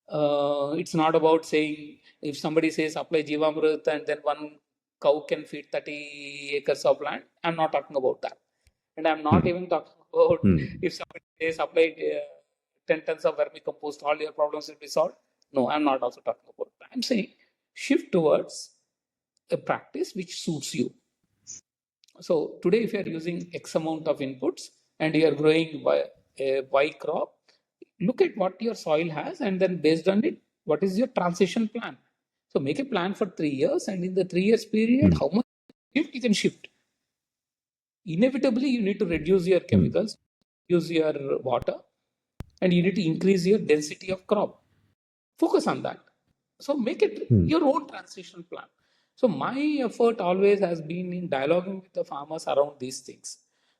It's not about saying, if somebody says apply Jivamrut and then one cow can feed 30 acres of land, I'm not talking about that. And I'm not even talking about if somebody says apply 10 tons of vermicompost, all your problems will be solved. No, I'm not also talking about that. I'm saying shift towards a practice which suits you. So today, if you are using X amount of inputs and you are growing a Y crop, look at what your soil has, and then based on it, what is your transition plan? So make a plan for 3 years, and in the 3 years period, how much shift you can shift. Inevitably, you need to reduce your chemicals, use your water, and you need to increase your density of crop. Focus on that. So make it your own transition plan. So my effort always has been in dialoguing with the farmers around these things.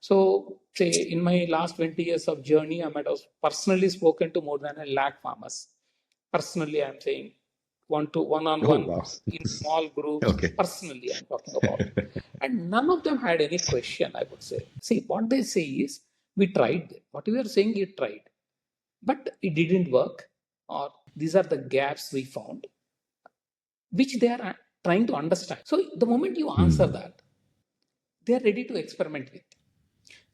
So, say in my last 20 years of journey, I might have personally spoken to more than 1 lakh farmers. Personally, I'm saying one on Oh, one wow. in small groups. Okay. Personally, I'm talking about, and none of them had any question. I would say, see, what they say is, we tried. What we are saying, you tried, but it didn't work, or these are the gaps we found, which they are trying to understand. So, the moment you answer that, they are ready to experiment with.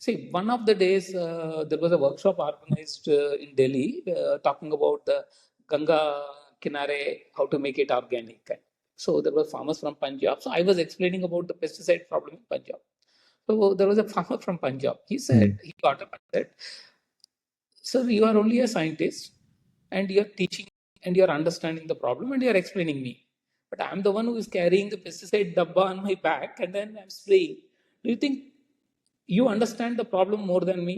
See, one of the days there was a workshop organized in Delhi talking about the Ganga Kinare, how to make it organic. So there were farmers from Punjab. So I was explaining about the pesticide problem in Punjab. So there was a farmer from Punjab. He said, he got up and said, "Sir, you are only a scientist and you are teaching and you are understanding the problem and you are explaining me. But I'm the one who is carrying the pesticide dabba on my back and then I'm spraying. Do you think you understand the problem more than me?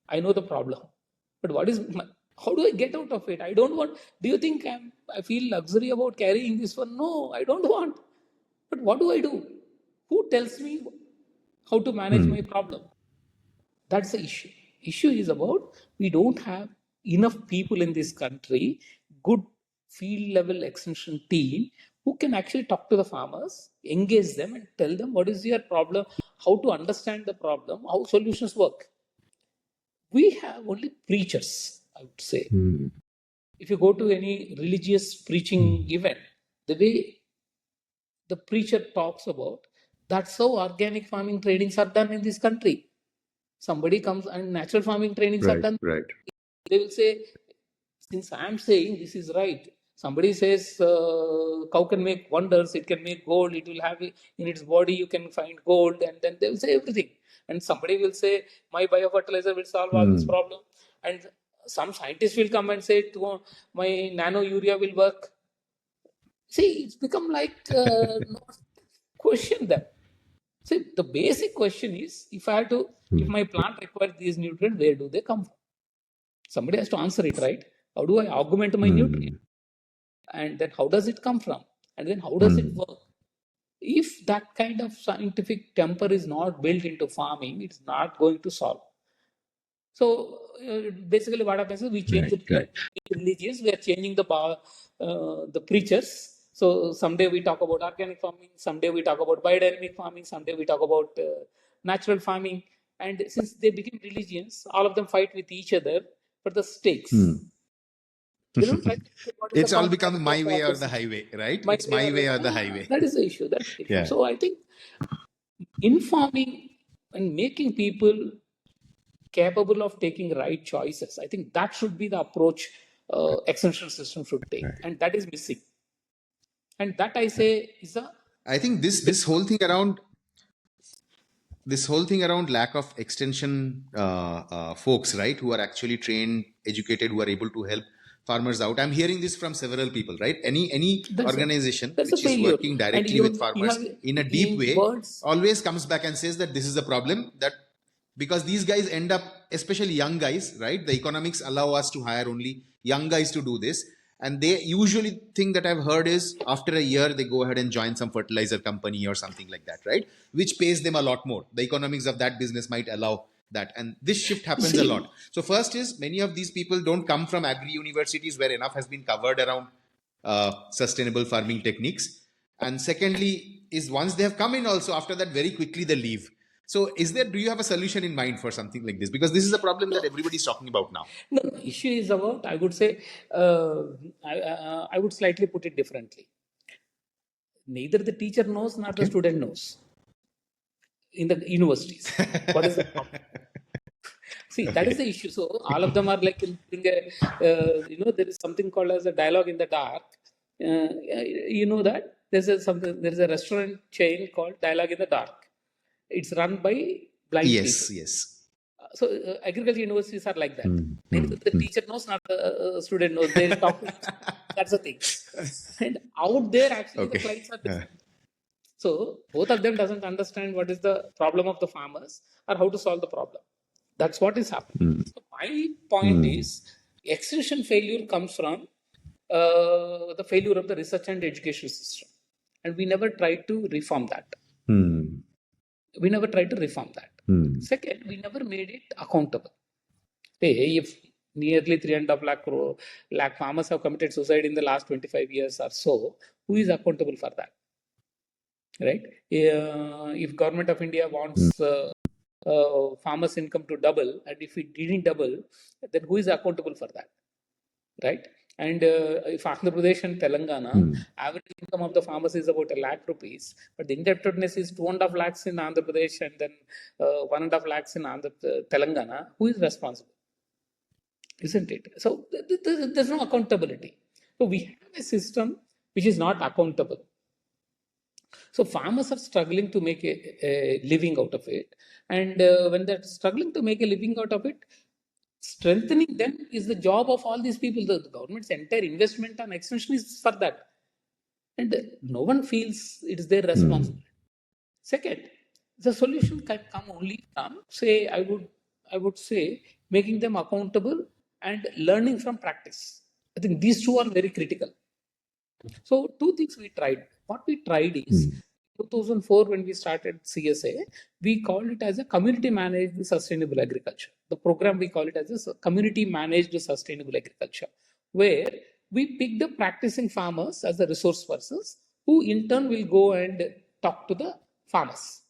I know the problem. But how do I get out of it? I don't want. Do you think I feel luxury about carrying this one? No, I don't want. But what do I do? Who tells me how to manage my problem? That's the issue. Issue is about we don't have enough people in this country, good field level extension team who can actually talk to the farmers, engage them and tell them what is your problem, how to understand the problem, how solutions work. We have only preachers, I would say. If you go to any religious preaching event, the way the preacher talks about, that's how organic farming trainings are done in this country. Somebody comes and natural farming trainings are done. Right. They will say, since I'm saying this is right, somebody says cow can make wonders, it can make gold, it will have in its body, you can find gold, and then they will say everything. And somebody will say, my biofertilizer will solve all this problem. And some scientist will come and say, my nano urea will work. See, it's become like not question them. See, the basic question is, if my plant requires these nutrients, where do they come from? Somebody has to answer it, right? How do I augment my nutrient? And then how does it come from? And then how does it work? If that kind of scientific temper is not built into farming, it's not going to solve. So basically, what happens is we change the religions. We are changing the preachers. So someday we talk about organic farming, someday we talk about biodynamic farming, someday we talk about natural farming. And since they became religions, all of them fight with each other for the stakes. They don't try to say what is It's the all concept become my of way or this. the highway, right? My It's my way or the highway. That is the issue. That's the issue. Yeah. So I think informing and making people capable of taking right choices, I think that should be the approach extension system should take, and that is missing. And that I say is I think this whole thing around lack of extension folks, right, who are actually trained, educated, who are able to help farmers out. I'm hearing this from several people, right? Any organization which is working directly with farmers in a deep way always comes back and says that this is a problem, that because these guys end up, especially young guys, right? The economics allow us to hire only young guys to do this. And they usually thing that I've heard is after a year, they go ahead and join some fertilizer company or something like that, right? Which pays them a lot more. The economics of that business might allow that. And this shift happens a lot. So first is many of these people don't come from agri universities where enough has been covered around sustainable farming techniques. And secondly is once they have come in also, after that very quickly they leave. So do you have a solution in mind for something like this? Because this is a problem that everybody is talking about now. No, issue is about, I would say, I would slightly put it differently. Neither the teacher knows, nor the student knows in the universities. What is the problem? See, that is the issue. So all of them are like there is something called as a dialogue in the dark. You know that there is a restaurant chain called Dialogue in the Dark. It's run by blind people. Yes. So agriculture universities are like that. The teacher knows, not the student knows. They talk to each other. That's the thing. And out there, actually, the clients are different. So both of them doesn't understand what is the problem of the farmers or how to solve the problem. That's what is happening. So my point is, extension failure comes from the failure of the research and education system, and we never tried to reform that. We never tried to reform that. Second, we never made it accountable. Say, if nearly 3.5 lakh farmers have committed suicide in the last 25 years or so, who is accountable for that? Right? If government of India wants farmers' income to double, and if it didn't double, then who is accountable for that? Right? And if Andhra Pradesh and Telangana, average income of the farmers is about ₹1,00,000, but the indebtedness is 2.5 lakhs in Andhra Pradesh and then 1.5 lakhs in Telangana, who is responsible? Isn't it? So there's no accountability. So we have a system which is not accountable. So farmers are struggling to make a living out of it. And when they're struggling to make a living out of it, strengthening them is the job of all these people. The government's entire investment on extension is for that. And no one feels it is their responsibility. Second, the solution can come only from, say, I would say, making them accountable and learning from practice. I think these two are very critical. So two things we tried. What we tried is 2004 when we started CSA, we called it as a community managed sustainable agriculture. The program we call it as a community managed sustainable agriculture, where we pick the practicing farmers as the resource persons who in turn will go and talk to the farmers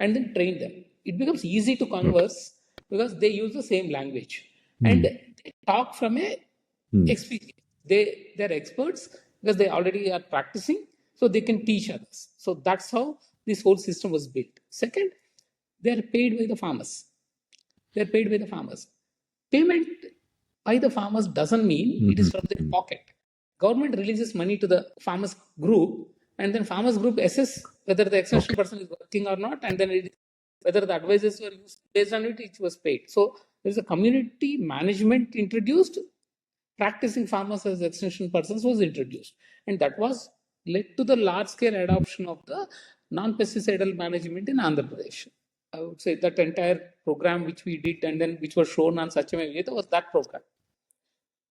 and then train them. It becomes easy to converse because they use the same language and they talk from a experience. They're experts because they already are practicing, so they can teach others. So that's how this whole system was built. Second, they're paid by the farmers. They're paid by the farmers. Payment by the farmers doesn't mean it is from their pocket. Government releases money to the farmers group, and then farmers group assess whether the extension person is working or not, and then whether the advisors were used based on it, it was paid. So there's a community management introduced. Practicing farmers as extension persons was introduced, and that was led to the large-scale adoption of the non-pesticidal management in Andhra Pradesh. I would say that entire program which we did and then which was shown on Satyameva Jayate was that program.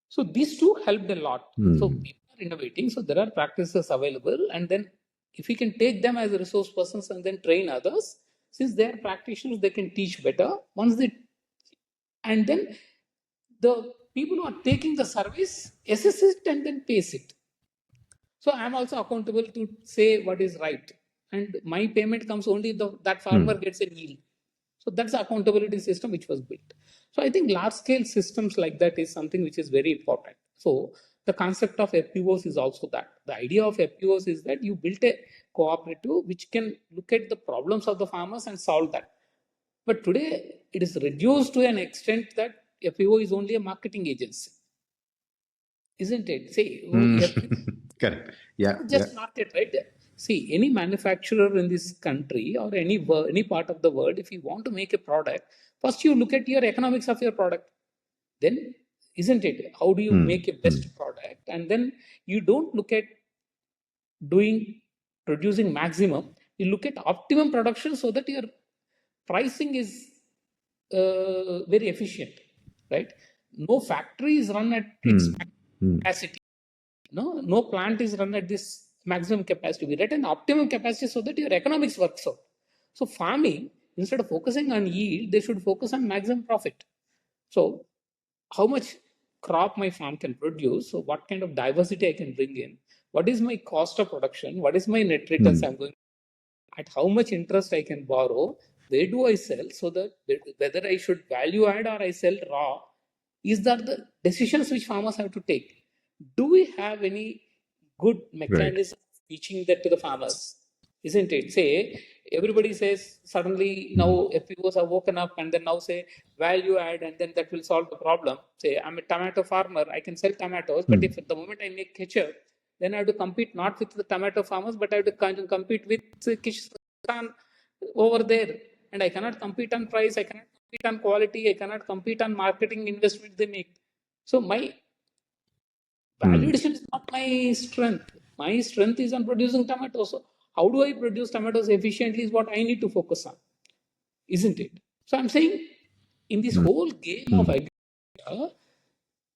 So these two helped a lot. So people are innovating. So there are practices available, and then if we can take them as resource persons and then train others, since they are practitioners, they can teach better. And then the people who are taking the service assess it and then pays it. So I'm also accountable to say what is right, and my payment comes only if that farmer gets a yield. So that's the accountability system which was built. So I think large-scale systems like that is something which is very important. So the concept of FPOs is also that. The idea of FPOs is that you built a cooperative which can look at the problems of the farmers and solve that. But today it is reduced to an extent that FPO is only a marketing agency. Isn't it? See, correct. Yeah. Just market, right? See, any manufacturer in this country or any part of the world, if you want to make a product, first you look at your economics of your product. Then, isn't it? How do you make a best product? And then you don't look at producing maximum. You look at optimum production so that your pricing is very efficient, right? No factory is run at its capacity. No plant is run at this maximum capacity. We at an optimum capacity so that your economics works out. So farming, instead of focusing on yield, they should focus on maximum profit. So how much crop my farm can produce, so what kind of diversity I can bring in, what is my cost of production, what is my net returns I'm going, at how much interest I can borrow, where do I sell, so that whether I should value add or I sell raw, is that the decisions which farmers have to take. Do we have any good mechanism teaching that to the farmers? Isn't it? Say, everybody says suddenly now FPOs are woken up and then now say value add and then that will solve the problem. Say, I'm a tomato farmer, I can sell tomatoes, but if at the moment I make ketchup, then I have to compete not with the tomato farmers, but I have to compete with Kishan over there. And I cannot compete on price, I cannot compete on quality, I cannot compete on marketing investment they make. So my value addition is not my strength. My strength is on producing tomatoes. So how do I produce tomatoes efficiently is what I need to focus on, isn't it? So I'm saying in this whole game of agriculture,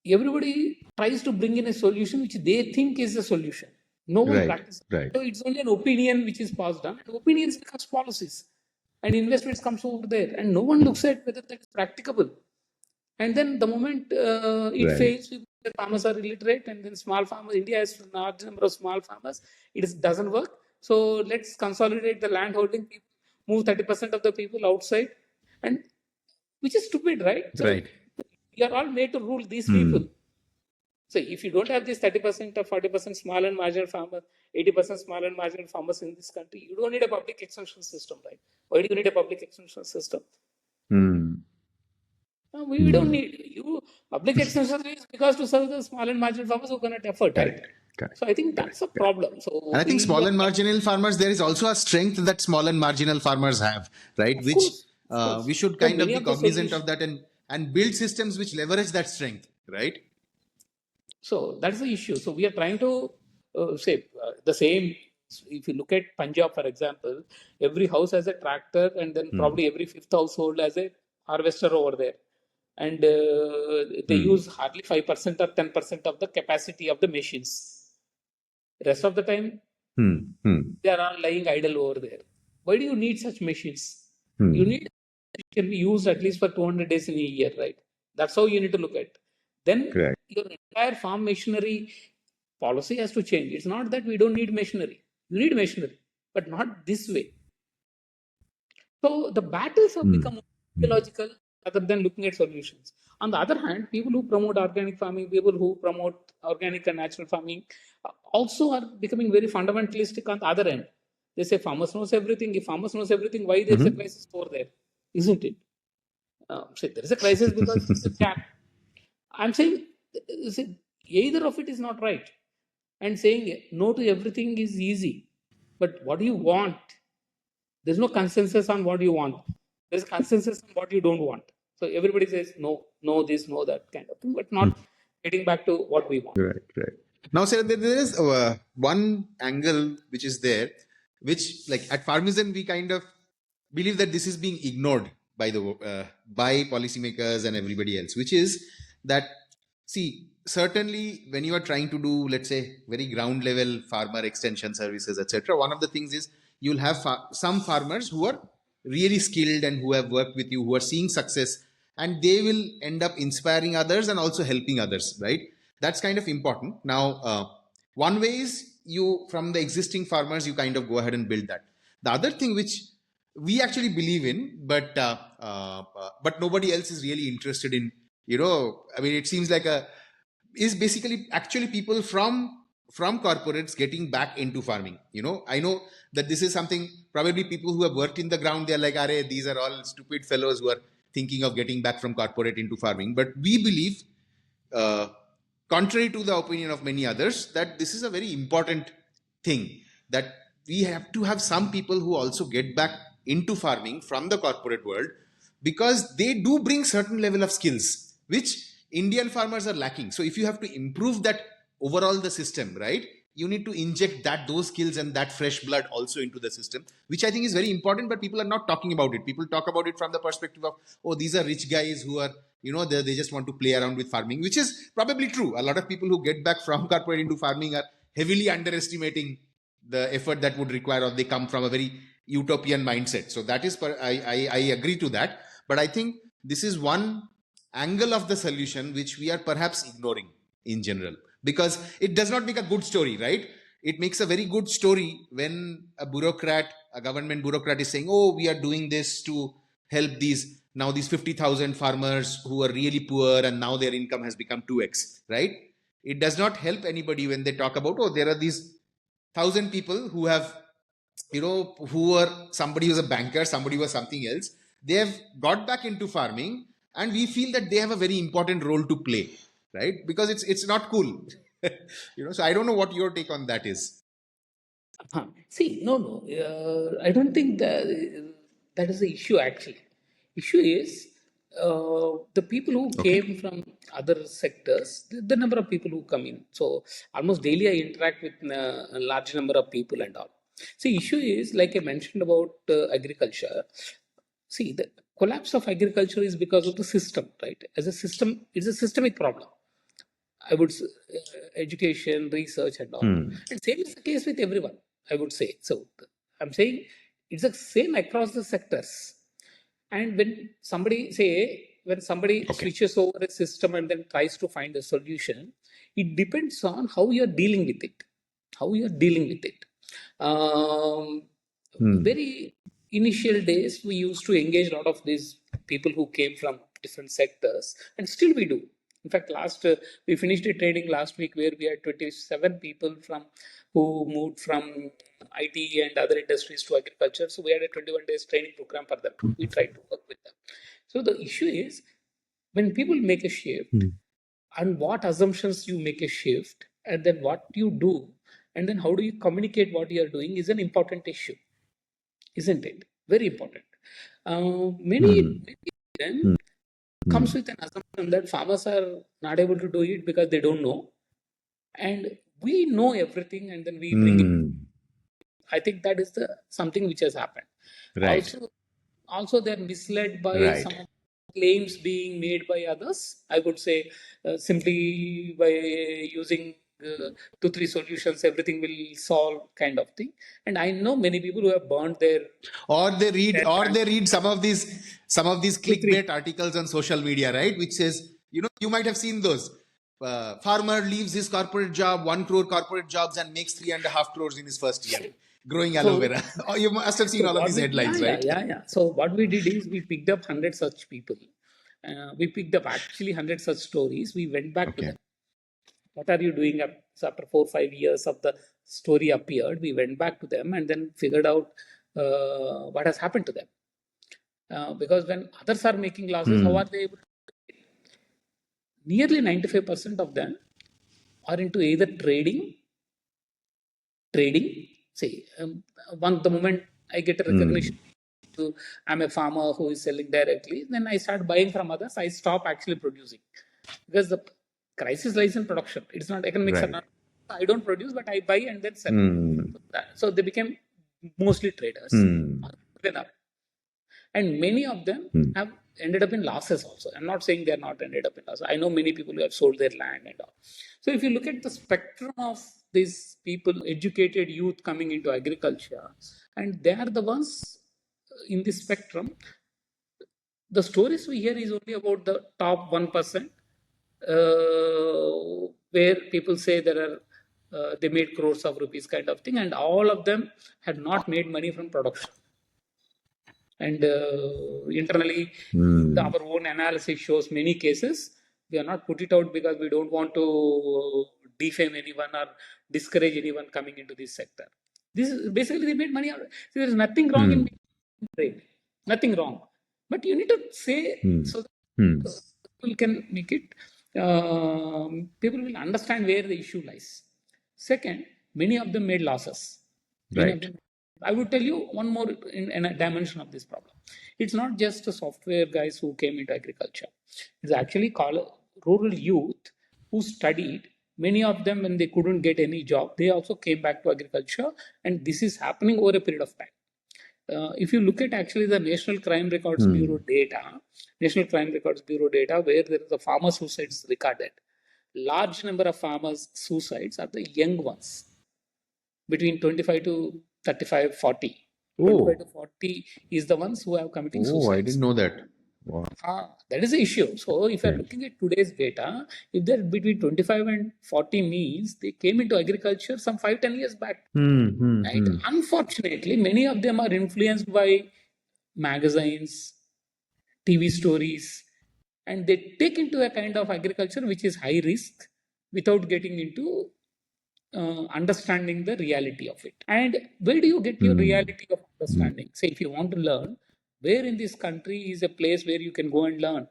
everybody tries to bring in a solution which they think is a solution. No one practices. So it's only an opinion which is passed down. And opinions becomes policies. and investments comes over there, and no one looks at whether that is practicable. And then the moment it Right. fails, the farmers are illiterate, and then small farmers, India has a large number of small farmers. Doesn't work. So let's consolidate the land holding people, move 30% of the people outside, and which is stupid, right? So Right. we are all made to rule these Hmm. people. So if you don't have this 30% or 40% small and marginal farmers, 80% small and marginal farmers in this country, you don't need a public extension system, right? Why do you need a public extension system? Hmm. We don't need you. Public extension is because to serve the small and marginal farmers who cannot afford, right? Correct. Correct. So I think that's a problem. So And I think small and marginal farmers, there is also a strength that small and marginal farmers have, right? Of Which course, of course. we should So kind of many be of the cognizant solutions. of that and build systems which leverage that strength, right? So that's the issue. So we are trying to say the same. If you look at Punjab, for example, every house has a tractor, and then probably every fifth household has a harvester over there. And they use hardly 5% or 10% of the capacity of the machines. Rest of the time, Hmm. Hmm. they are all lying idle over there. Why do you need such machines? Hmm. You need it can be used at least for 200 days in a year, right? That's how you need to look at it. Then Correct. your entire farm machinery policy has to change. It's not that we don't need machinery. You need machinery, but not this way. So the battles have become ideological rather than looking at solutions. On the other hand, people who promote organic farming, people who promote organic and natural farming also are becoming very fundamentalistic on the other end. They say farmers knows everything. If farmers knows everything, why there is a crisis over there? Isn't it? Say there is a crisis because there is a gap. I'm saying see, either of it is not right. And saying no to everything is easy. But what do you want? There's no consensus on what you want. There's consensus on what you don't want. So everybody says no, no this, no that kind of thing, but not getting back to what we want. Right. Right. Now, sir, there is one angle which is there, which like at Farmizen, we kind of believe that this is being ignored by the by policymakers and everybody else, which is that, see, certainly when you are trying to do, let's say, very ground level farmer extension services, etc., one of the things is you'll have some farmers who are really skilled and who have worked with you, who are seeing success, and they will end up inspiring others and also helping others, right? That's kind of important. Now, one way is you, from the existing farmers, you kind of go ahead and build that. The other thing which we actually believe in, but nobody else is really interested in, I mean, it seems like is basically actually people from corporates getting back into farming. I know that this is something probably people who have worked in the ground, they're like, Are, these are all stupid fellows who are thinking of getting back from corporate into farming. But we believe, contrary to the opinion of many others, that this is a very important thing, that we have to have some people who also get back into farming from the corporate world, because they do bring certain level of skills which Indian farmers are lacking. So if you have to improve that overall the system, right, you need to inject those skills and that fresh blood also into the system, which I think is very important, but people are not talking about it. People talk about it from the perspective of, oh, these are rich guys who are, they just want to play around with farming, which is probably true. A lot of people who get back from corporate into farming are heavily underestimating the effort that would require, or they come from a very utopian mindset. So that is, I agree to that. But I think this is one angle of the solution which we are perhaps ignoring in general, because it does not make a good story, right? It makes a very good story when a government bureaucrat is saying, oh, we are doing this to help these 50,000 farmers who are really poor and now their income has become 2x, right? It does not help anybody when they talk about, oh, there are these 1,000 people who have, who are somebody who's a banker, somebody who was something else. They have got back into farming, and we feel that they have a very important role to play, right? Because it's not cool. So I don't know what your take on that is. See, no. I don't think that is the issue actually. Issue is the people who came from other sectors, the number of people who come in. So almost daily I interact with a large number of people and all. See, issue is like I mentioned about agriculture. See, the collapse of agriculture is because of the system, right? As a system, it's a systemic problem. I would say, education, research, and all. And same is the case with everyone, I would say. So I'm saying It's the same across the sectors. And when somebody Okay. switches over a system and then tries to find a solution, it depends on how you're dealing with it. How you're dealing with it. Very initial days, we used to engage a lot of these people who came from different sectors, and still we do. In fact, we finished a training last week where we had 27 people who moved from IT and other industries to agriculture. So we had a 21 days training program for them. We tried to work with them. So the issue is when people make a shift, and what assumptions you make a shift, and then what you do, and then how do you communicate what you are doing is an important issue, isn't it? Very important. Many of them comes with an assumption that farmers are not able to do it because they don't know, and we know everything, and then we bring it. I think that is something which has happened. Right. Also they're misled by Right. some of the claims being made by others. I would say simply by using 2-3 solutions, everything will solve, kind of thing. And I know many people who have burned their Or they read some of these clickbait articles on social media, right? Which says, you might have seen those. Farmer leaves his corporate job, 1 crore corporate jobs, and makes 3.5 crores in his first year growing aloe vera. Oh, you must have seen all of these headlines, right? Yeah. So what we did is we picked up 100 such people. We picked up actually 100 such stories. We went back to them. What are you doing after 4-5 years of the story appeared? We went back to them and then figured out what has happened to them. Because when others are making losses, how are they able to? Nearly 95% of them are into either trading. See, the moment I get a recognition, I'm a farmer who is selling directly, then I start buying from others. I stop actually producing because the crisis lies in production. It's not economics. Right. I don't produce, but I buy and then sell. So they became mostly traders. And many of them have ended up in losses also. I'm not saying they're not ended up in losses. I know many people who have sold their land and all. So if you look at the spectrum of these people, educated youth coming into agriculture, and they are the ones in this spectrum, the stories we hear is only about the top 1%, where people say they made crores of rupees kind of thing, and all of them had not made money from production. And internally, our own analysis shows many cases. We are not put it out because we don't want to defame anyone or discourage anyone coming into this sector. This is basically they made money out. There is nothing wrong in trade. Nothing wrong. But you need to say so that people can make it. People will understand where the issue lies. Second, many of them made losses. Right. I would tell you one more in a dimension of this problem. It's not just the software guys who came into agriculture. It's actually rural youth who studied. Many of them, when they couldn't get any job, they also came back to agriculture, and this is happening over a period of time. If you look at actually the National Crime Records Bureau data, where there is a farmer suicides recorded, large number of farmers suicides are the young ones, between 25 to 35, 40. 25 to 40 is the ones who have committing suicides. Oh, I didn't know that. Wow. That is the issue. So if you are looking at today's data, if they're between 25 and 40 means they came into agriculture some 5-10 years back. Right? Unfortunately, many of them are influenced by magazines, TV stories, and they take into a kind of agriculture which is high risk without getting into understanding the reality of it. And where do you get your reality of understanding? Say, if you want to learn, where in this country is a place where you can go and learn?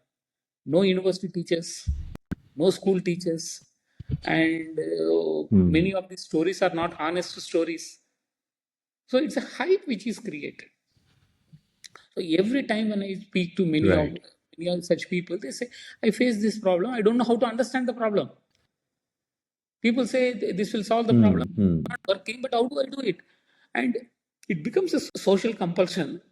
No university teachers, no school teachers, and many of these stories are not honest stories. So it's a hype which is created. So every time when I speak to many of such people, they say, I face this problem. I don't know how to understand the problem. People say this will solve the problem. It's not working, but how do I do it? And it becomes a social compulsion.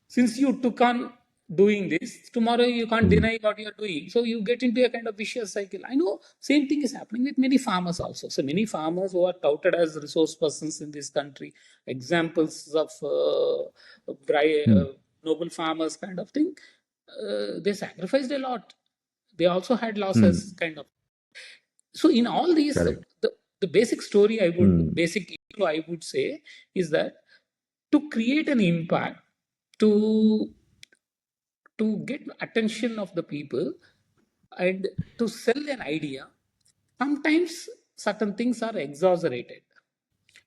Since you took on doing this, tomorrow you can't deny what you're doing. So you get into a kind of vicious cycle. I know same thing is happening with many farmers also. So many farmers who are touted as resource persons in this country, examples of noble farmers kind of thing, they sacrificed a lot. They also had losses kind of. So in all these, Correct. the basic story basic issue I would say is that to create an impact, to get attention of the people and to sell an idea, sometimes certain things are exaggerated,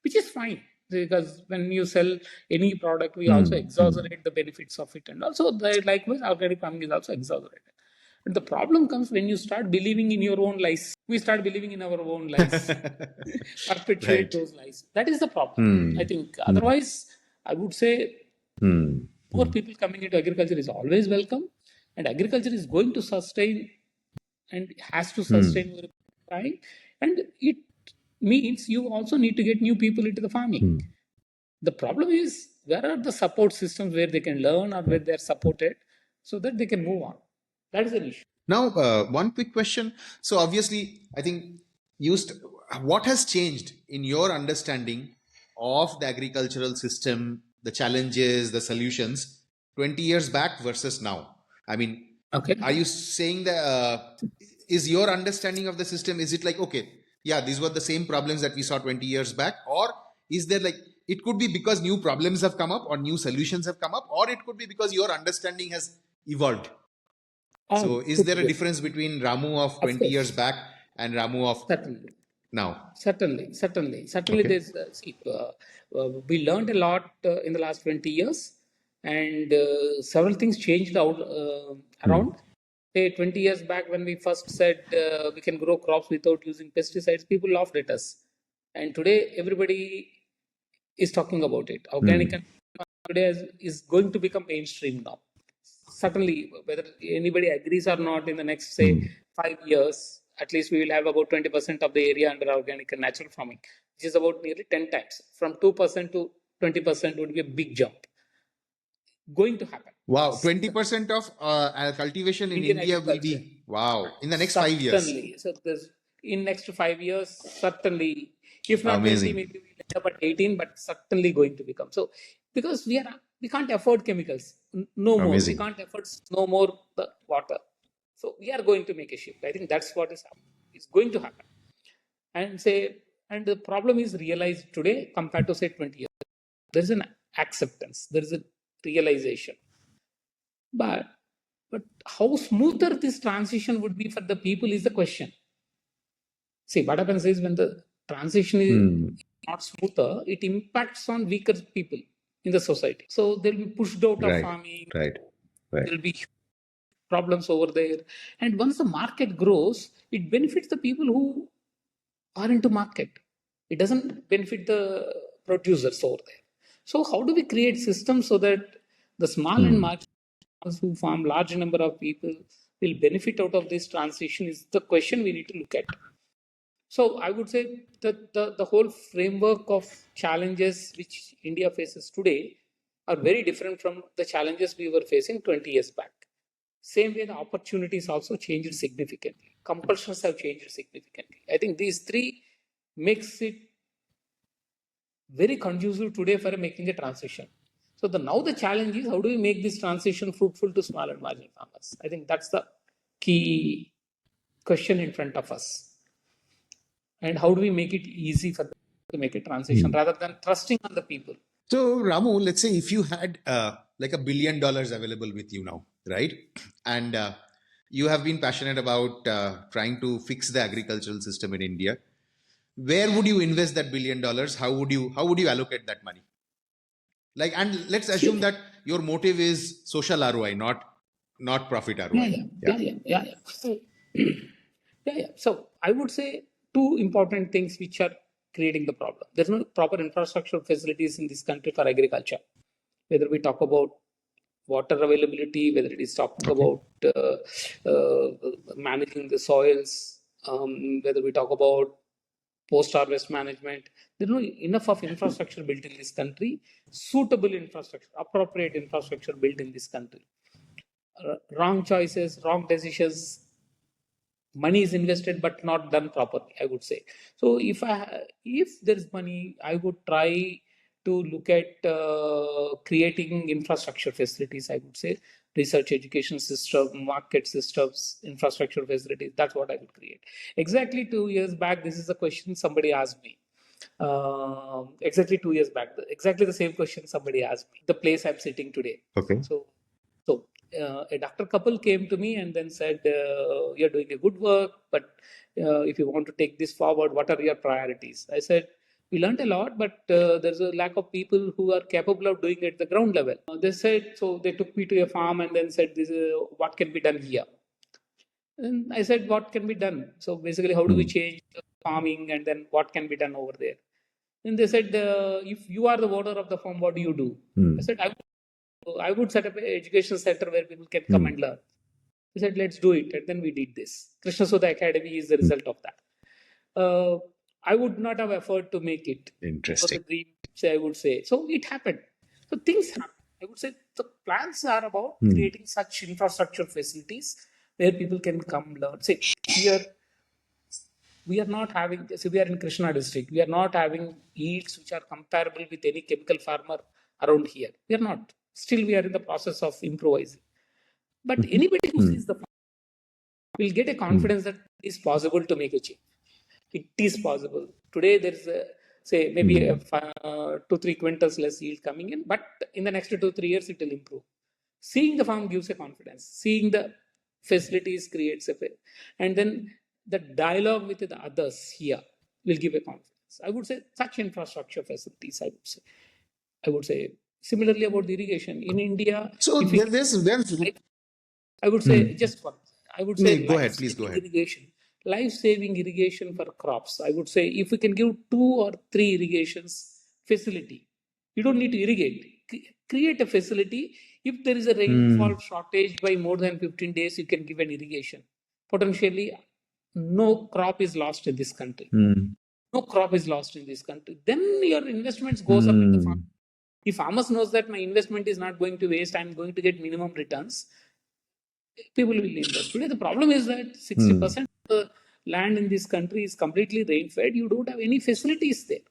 which is fine, because when you sell any product, we also exaggerate the benefits of it, and also likewise organic farming is also exaggerated. But the problem comes when you start believing in your own lies. We start believing in our own lies, perpetuate Right. those lies. That is the problem. I think otherwise, I would say more people coming into agriculture is always welcome, and agriculture is going to sustain and has to sustain over time. And it means you also need to get new people into the farming. The problem is, where are the support systems where they can learn or where they're supported so that they can move on? That is an issue. Now, one quick question. So obviously, I think what has changed in your understanding of the agricultural system, the challenges, the solutions 20 years back versus now? I mean, Okay. are you saying that is your understanding of the system, is it like, okay, yeah, these were the same problems that we saw 20 years back? Or is there like, it could be because new problems have come up or new solutions have come up, or it could be because your understanding has evolved? So is there a difference between Ramu of 20 years back and Ramu of now? Certainly. Okay. There's we learned a lot in the last 20 years, and several things changed out around. Say 20 years back, when we first said we can grow crops without using pesticides, people laughed at us, and today everybody is talking about it. Organic and today is going to become mainstream now. Certainly, whether anybody agrees or not, in the next, say, 5 years, at least we will have about 20% of the area under organic and natural farming, which is about nearly 10 times. From 2% to 20% would be a big jump. Going to happen. Wow, 20% of cultivation in Indian India will agriculture. be, wow, in the next 5 years. Certainly. So in next 5 years, certainly, if not Amazing. 20, maybe we'll end up at 18, but certainly going to become. So because we can't afford chemicals no more. Amazing. We can't afford no more the water. So we are going to make a shift. I think that's what is happening. It's going to happen. And the problem is realized today compared to say 20 years. There's an acceptance. There is a realization. But how smoother this transition would be for the people is the question. See, what happens is, when the transition is not smoother, it impacts on weaker people in the society. So they'll be pushed out of farming. Right. There'll be problems over there. And once the market grows, it benefits the people who are into market. It doesn't benefit the producers over there. So how do we create systems so that the small and marginal who farm large number of people will benefit out of this transition is the question we need to look at. So I would say that the whole framework of challenges which India faces today are very different from the challenges we were facing 20 years back. Same way, the opportunities also changed significantly. Compulsions have changed significantly. I think these three makes it very conducive today for making a transition. So now the challenge is, how do we make this transition fruitful to small and marginal farmers? I think that's the key question in front of us. And how do we make it easy for them to make a transition rather than trusting on the people? So Ramu, let's say if you had like $1 billion available with you now, right? And you have been passionate about trying to fix the agricultural system in India. Where would you invest that $1 billion? How would you allocate that money? Like, and let's assume that your motive is social ROI, not profit ROI. Yeah. So I would say two important things which are creating the problem. There's no proper infrastructure facilities in this country for agriculture. Whether we talk about water availability, whether it is talking about managing the soils, whether we talk about post-harvest management, there's no enough of infrastructure built in this country, suitable infrastructure, appropriate infrastructure built in this country. wrong choices, wrong decisions. Money is invested but not done properly, I would say. So if there is money, I would try to look at creating infrastructure facilities, I would say. Research education system, market systems, infrastructure facilities, that's what I would create. Exactly 2 years back, this is a question somebody asked me. Exactly 2 years back, exactly the same question somebody asked me, the place I'm sitting today. Okay. So a doctor couple came to me and then said, "You're doing a good work, but if you want to take this forward, what are your priorities?" I said, "We learned a lot, but there's a lack of people who are capable of doing it at the ground level." They said, so they took me to a farm and then said, "This is what can be done here." And I said, "What can be done?" So basically, how do we change the farming, and then what can be done over there? And they said, "If you are the owner of the farm, what do you do?" I said, I would set up an education center where people can come and learn." He said, "Let's do it." And then we did this. Krishna Sudha Academy is the result of that. I would not have effort to make it. Interesting. It was a dream, I would say. So it happened. So things happen. I would say the plans are about creating such infrastructure facilities where people can come learn. Say, here we are not having, so we are in Krishna district, we are not having yields which are comparable with any chemical farmer around here. We are not. Still, we are in the process of improvising. But anybody who sees the farm will get a confidence that it is possible to make a change. It is possible. Today, there is a, say, maybe 2-3 quintals less yield coming in, but in the next 2-3 years, it will improve. Seeing the farm gives a confidence. Seeing the facilities creates a faith. And then the dialogue with the others here will give a confidence. I would say such infrastructure facilities, I would say similarly about the irrigation. In India, So if we there's I would say just one. I would say go ahead, please go ahead. irrigation, life-saving irrigation for crops. I would say if we can give 2 or 3 irrigations facility, you don't need to irrigate. Create a facility. If there is a rainfall shortage by more than 15 days, you can give an irrigation. Potentially, no crop is lost in this country. No crop is lost in this country. Then your investments goes up in the farm. If farmers knows that my investment is not going to waste, I'm going to get minimum returns, people will invest. Today, the problem is that 60% of the land in this country is completely rain fed. You don't have any facilities there.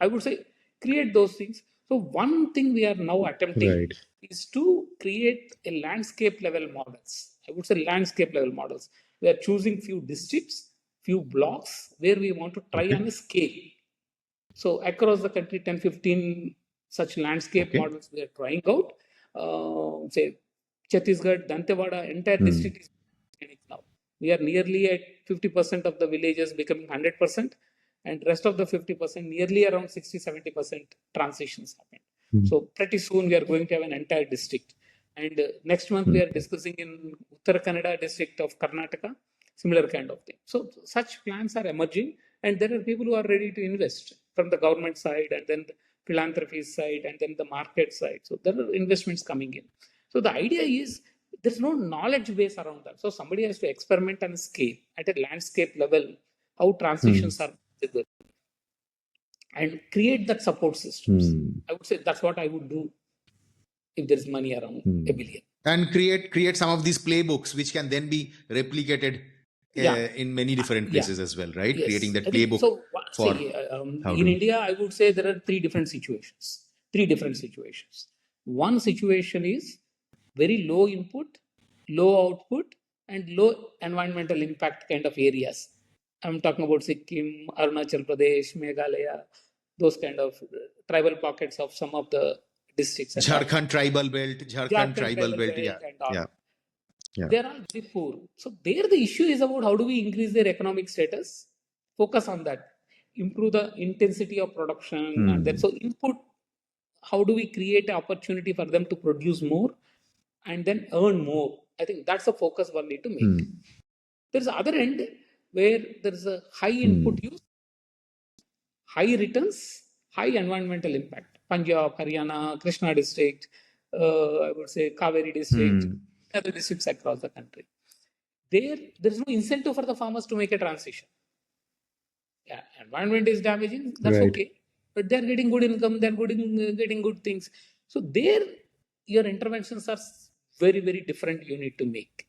I would say create those things. So, one thing we are now attempting is to create a landscape level models. I would say landscape level models. We are choosing few districts, few blocks where we want to try on a scale. So, across the country, 10-15 such landscape models we are trying out. Say, Chhattisgarh, Dantewada, entire district is organic now. We are nearly at 50% of the villages becoming 100%, and rest of the 50%, nearly around 60-70% transitions happen. So pretty soon we are going to have an entire district. And next month we are discussing in Uttara Kannada district of Karnataka, similar kind of thing. So such plans are emerging, and there are people who are ready to invest from the government side, and then the philanthropy side, and then the market side. So there are investments coming in. So the idea is there's no knowledge base around that. So somebody has to experiment and scale at a landscape level how transitions are possible and create that support systems. I would say that's what I would do if there's money around $1 billion. And create some of these playbooks which can then be replicated in many different places as well, right? Yes. Creating that playbook. So, in India, I would say there are 3 different situations. 3 different situations. One situation is very low input, low output, and low environmental impact kind of areas. I'm talking about Sikkim, Arunachal Pradesh, Meghalaya, those kind of tribal pockets of some of the districts. Jharkhand tribal belt, They're all very poor. So there the issue is about how do we increase their economic status, focus on that, improve the intensity of production, and then so input, how do we create an opportunity for them to produce more and then earn more? I think that's the focus one need to make. There's the other end where there's a high input use, high returns, high environmental impact. Punjab, Haryana, Krishna district, I would say Kaveri district, other districts across the country. There is no incentive for the farmers to make a transition. Yeah, environment is damaging, that's okay. But they're getting good income, they're getting good things. So there, your interventions are very, very different you need to make.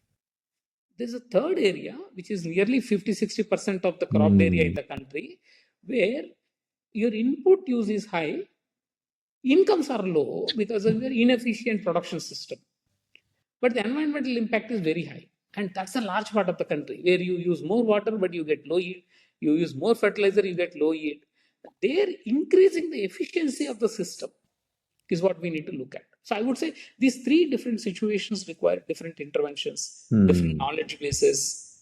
There's a third area, which is nearly 50-60% of the cropped area in the country, where your input use is high, incomes are low because of your inefficient production system. But the environmental impact is very high. And that's a large part of the country where you use more water, but you get low yield. You use more fertilizer, you get low yield. They're increasing the efficiency of the system is what we need to look at. So I would say these three different situations require different interventions, different knowledge bases,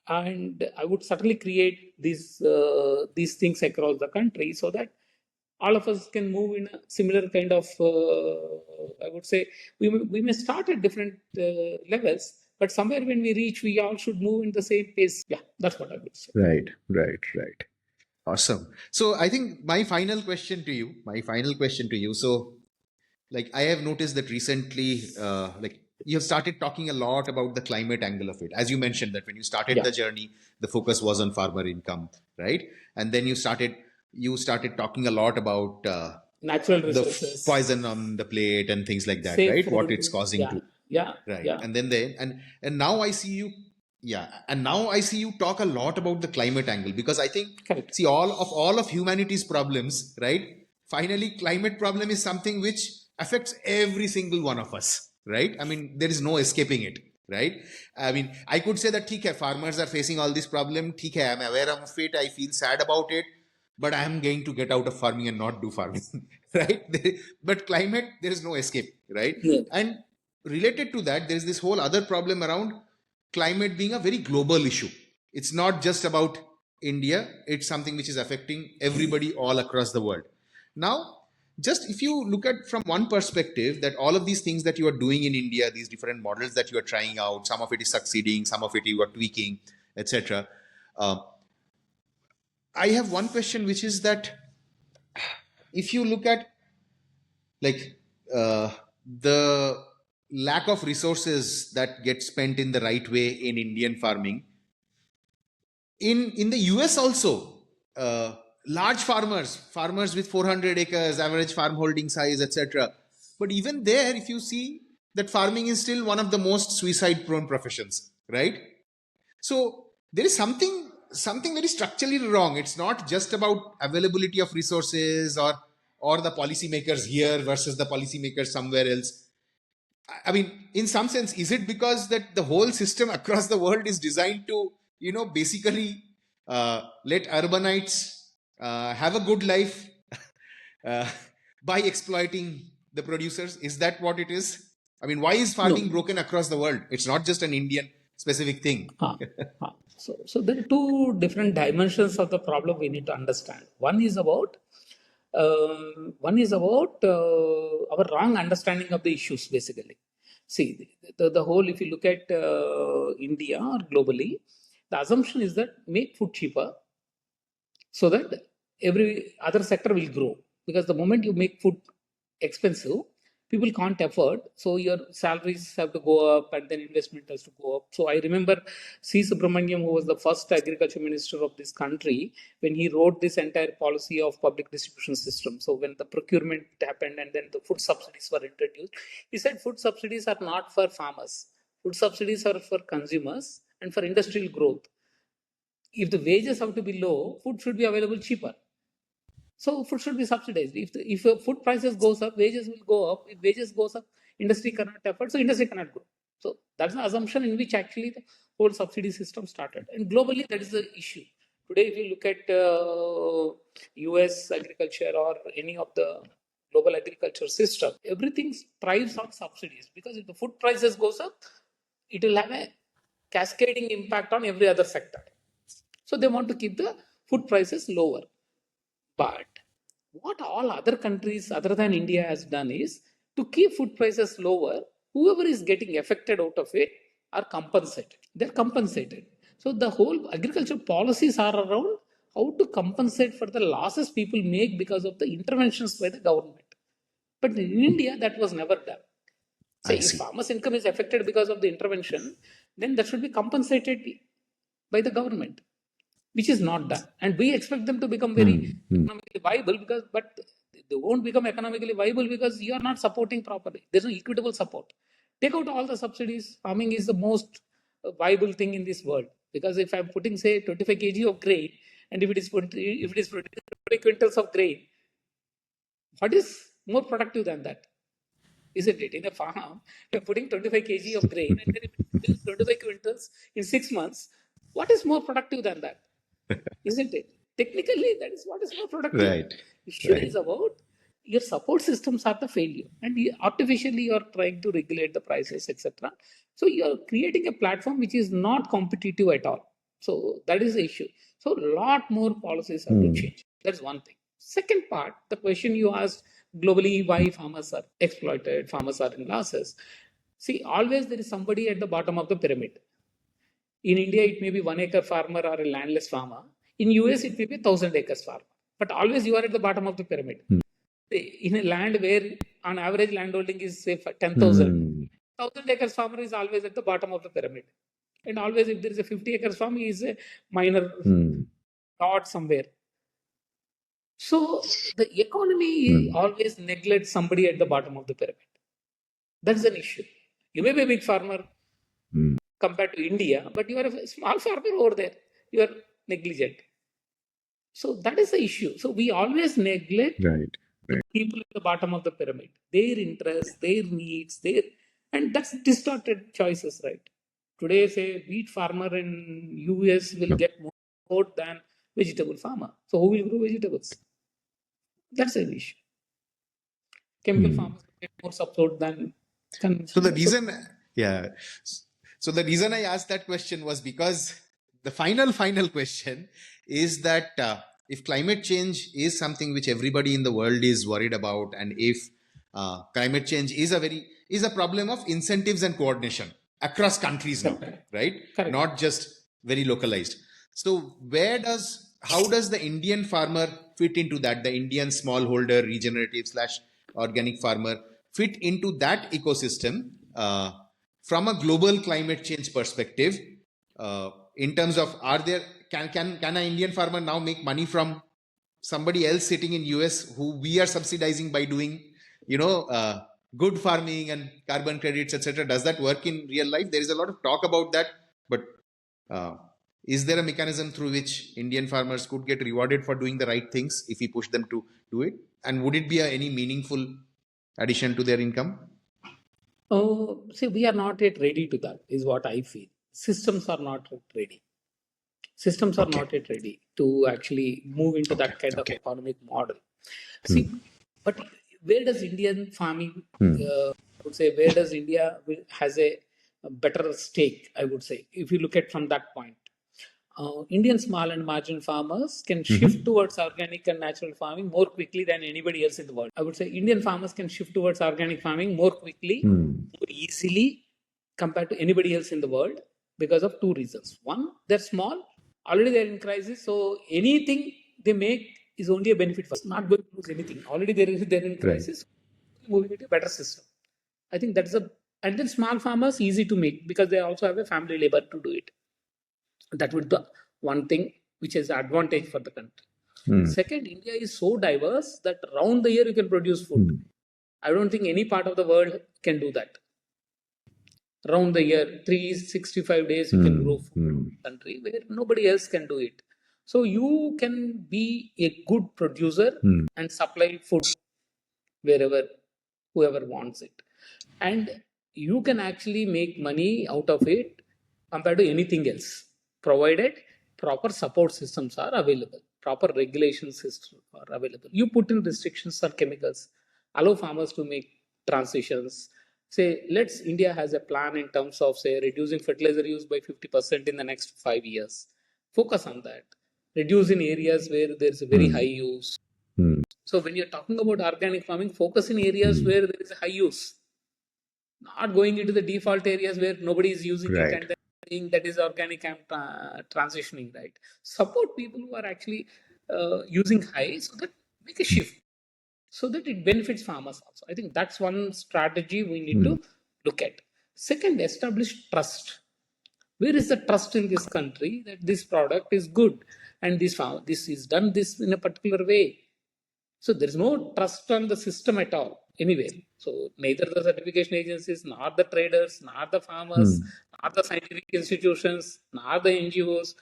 and I would certainly create these things across the country so that all of us can move in a similar kind of. I would say we may start at different levels, but somewhere when we reach, we all should move in the same pace. Yeah, that's what I would say. Right. Awesome. So I think my final question to you. So, like, I have noticed that recently, like, you have started talking a lot about the climate angle of it. As you mentioned that when you started the journey, the focus was on farmer income, right? And then you started talking a lot about Natural the resources, poison on the plate and things like that, safe right? food. What it's causing to. Right. And then and now I see you. Yeah. And now I see you talk a lot about the climate angle, because I think, Correct. see, all of humanity's problems, right? Finally, climate problem is something which affects every single one of us, right? I mean, there is no escaping it, right? I mean, I could say that, theek hai, farmers are facing all this problem. Theek hai, I'm aware of it. I feel sad about it, but I am going to get out of farming and not do farming, right? But climate, there is no escape, right? Yeah. And related to that, there is this whole other problem around climate being a very global issue. It's not just about India, it's something which is affecting everybody all across the world. Now, just if you look at from one perspective, that all of these things that you are doing in India, these different models that you are trying out, some of it is succeeding, some of it you are tweaking, etc. I have one question, which is that if you look at, like, the lack of resources that get spent in the right way in Indian farming, in the US also, large farmers with 400 acres, average farm holding size, etc. But even there, if you see that farming is still one of the most suicide prone professions, right? So there is something very structurally wrong. It's not just about availability of resources or the policymakers here versus the policymakers somewhere else. I mean, in some sense, is it because that the whole system across the world is designed to, basically let urbanites have a good life uh, by exploiting the producers? Is that what it is? I mean, why is farming broken across the world? It's not just an Indian specific thing. So there are two different dimensions of the problem we need to understand. One is about our wrong understanding of the issues, basically. See, the whole, if you look at India or globally, the assumption is that make food cheaper so that every other sector will grow. Because the moment you make food expensive, people can't afford, so your salaries have to go up and then investment has to go up. So I remember C. Subramaniam, who was the first agriculture minister of this country, when he wrote this entire policy of public distribution system. So when the procurement happened and then the food subsidies were introduced, he said food subsidies are not for farmers. Food subsidies are for consumers and for industrial growth. If the wages have to be low, food should be available cheaper. So food should be subsidized. If food prices goes up, wages will go up. If wages goes up, industry cannot afford, so industry cannot grow. So that's the assumption in which actually the whole subsidy system started. And globally, that is the issue. Today, if you look at US agriculture or any of the global agriculture system, everything thrives on subsidies, because if the food prices goes up, it will have a cascading impact on every other sector. So they want to keep the food prices lower. But what all other countries other than India has done is to keep food prices lower, whoever is getting affected out of it are compensated. They're compensated. So the whole agriculture policies are around how to compensate for the losses people make because of the interventions by the government. But in India, that was never done. Say, if farmers' income is affected because of the intervention, then that should be compensated by the government, which is not done. And we expect them to become very economically viable, but they won't become economically viable because you are not supporting properly. There's no equitable support. Take out all the subsidies. Farming is the most viable thing in this world, because if I'm putting, say, 25 kg of grain, and if it is producing 20 quintals of grain, what is more productive than that? Isn't it? In a farm, you're putting 25 kg of grain, and then if it produces 25 quintals in 6 months, what is more productive than that? Isn't it? Technically, that is what is more productive. Right. Issue Right. is about your support systems are the failure, and artificially you are trying to regulate the prices, etc. So you are creating a platform which is not competitive at all. So that is the issue. So a lot more policies have to change. That's one thing. Second part, the question you asked globally, why farmers are exploited, farmers are in losses. See, always there is somebody at the bottom of the pyramid. In India, it may be 1 acre farmer or a landless farmer. In US, it may be 1,000 acres farmer. But always you are at the bottom of the pyramid. In a land where on average landholding is say 10,000, 1,000 acres farmer is always at the bottom of the pyramid. And always if there is a 50 acres farm, he is a minor dot somewhere. So the economy always neglects somebody at the bottom of the pyramid. That's an issue. You may be a big farmer compared to India, but you are a small farmer over there. You are negligent. So that is the issue. So we always neglect Right. the people at the bottom of the pyramid, their interests, their needs, and that's distorted choices, right? Today, say, wheat farmer in US will get more vote than vegetable farmer. So who will grow vegetables? That's an issue. Chemical farmers will get more support than So conventional. the reason, yeah. So the reason I asked that question was because the final question is that if climate change is something which everybody in the world is worried about, and if climate change is a problem of incentives and coordination across countries now, right? Correct. Not just very localized. So how does the Indian farmer fit into that? The Indian smallholder, regenerative / organic farmer fit into that ecosystem from a global climate change perspective, in terms of can an Indian farmer now make money from somebody else sitting in US who we are subsidizing by doing good farming and carbon credits, etc.? Does that work in real life? There is a lot of talk about that, but is there a mechanism through which Indian farmers could get rewarded for doing the right things if we push them to do it? And would it be any meaningful addition to their income? Oh, see, we are not yet ready to that, is what I feel. Systems are not yet ready. Systems are not yet ready to actually move into that kind of economic model. See, but where does Indian farming, I would say, where does India has a better stake, I would say, if you look at from that point. Indian small and marginal farmers can shift towards organic and natural farming more quickly than anybody else in the world. I would say Indian farmers can shift towards organic farming more quickly, more easily compared to anybody else in the world because of two reasons. One, they're small, already they're in crisis, so anything they make is only a benefit for us, not going to lose anything. Already they're in crisis, moving into a better system. I think that's and then small farmers easy to make because they also have a family labor to do it. That would be the one thing which is advantage for the country. Second, India is so diverse that around the year you can produce food. I don't think any part of the world can do that. Around the year, 365 days you can grow food in the country where nobody else can do it. So you can be a good producer and supply food wherever whoever wants it. And you can actually make money out of it compared to anything else, provided proper support systems are available, proper regulation systems are available. You put in restrictions on chemicals, allow farmers to make transitions. Say, India has a plan in terms of, say, reducing fertilizer use by 50% in the next 5 years. Focus on that. Reduce in areas where there's a very high use. So when you're talking about organic farming, focus in areas where there is a high use. Not going into the default areas where nobody is using it and then saying that is organic and transitioning, right? Support people who are actually using high so that make a shift so that it benefits farmers also. I think that's one strategy we need to look at. Second, establish trust. Where is the trust in this country that this product is good and this is done this in a particular way? So there is no trust on the system at all. anywhere. So neither the certification agencies, nor the traders, nor the farmers, nor the scientific institutions, nor the NGOs.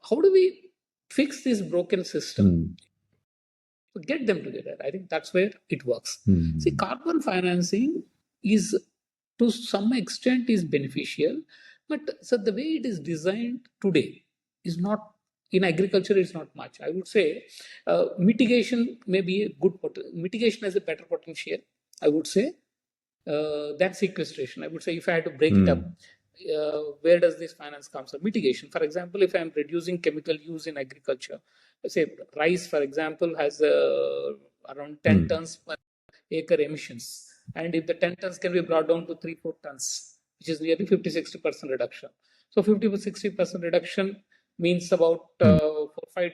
How do we fix this broken system? Get them together. I think that's where it works. See, carbon financing is to some extent is beneficial, but so the way it is designed today is not in agriculture. It's not much. I would say mitigation may be a good mitigation has a better potential. I would say than sequestration. I would say if I had to break it up, where does this finance come from? Mitigation. For example, if I'm reducing chemical use in agriculture, say rice, for example, has around 10 tons per acre emissions. And if the 10 tons can be brought down to 3-4 tons, which is nearly 50-60% reduction. So 50-60% reduction means about 4-5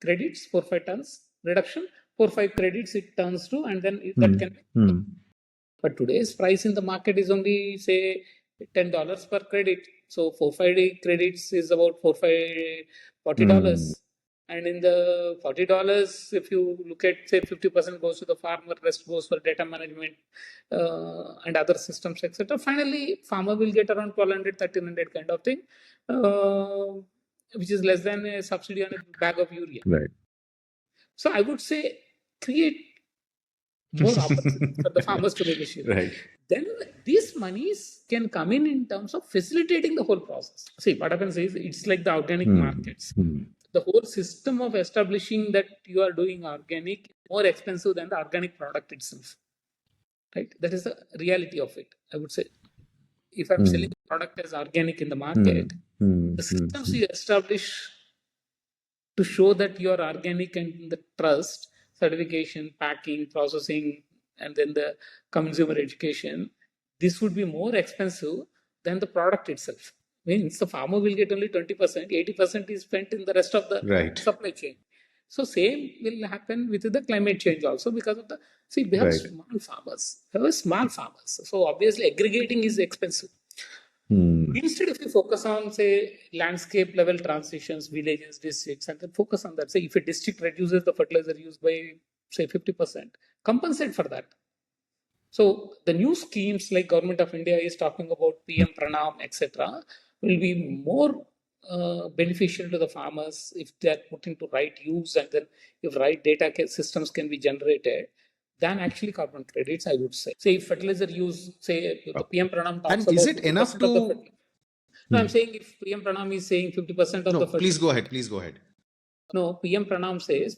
credits, 4-5 tons reduction, 4-5 credits it turns to, and then that can be. But today's price in the market is only say $10 per credit. So 4-5 credits is about $40. And in the $40, if you look at say 50% goes to the farmer, rest goes for data management and other systems, etc. Finally, farmer will get around 1,200-1,300 kind of thing, which is less than a subsidy on a bag of urea. Right. So I would say create more opportunities for the farmers to negotiate. Right. Then these monies can come in terms of facilitating the whole process. See, what happens is it's like the organic markets. The whole system of establishing that you are doing organic is more expensive than the organic product itself. Right? That is the reality of it. I would say if I'm selling a product as organic in the market, the systems you establish to show that you are organic and the trust, certification, packing, processing, and then the consumer education, this would be more expensive than the product itself. Means the farmer will get only 20%, 80% is spent in the rest of the supply chain. So same will happen with the climate change also because of the, see, we have small farmers. We have small farmers. So obviously aggregating is expensive. Instead, if you focus on, say, landscape level transitions, villages, districts, and then focus on that. Say, if a district reduces the fertilizer use by, say, 50%, compensate for that. So the new schemes like Government of India is talking about PM Pranam, etc., will be more beneficial to the farmers if they are put into right use and then if right data systems can be generated than actually carbon credits, I would say. Say if fertilizer use, say the PM Pranam talks about... And is it enough to... No, I'm saying if PM Pranam is saying 50% of the fertilizer... Please go ahead. No, PM Pranam says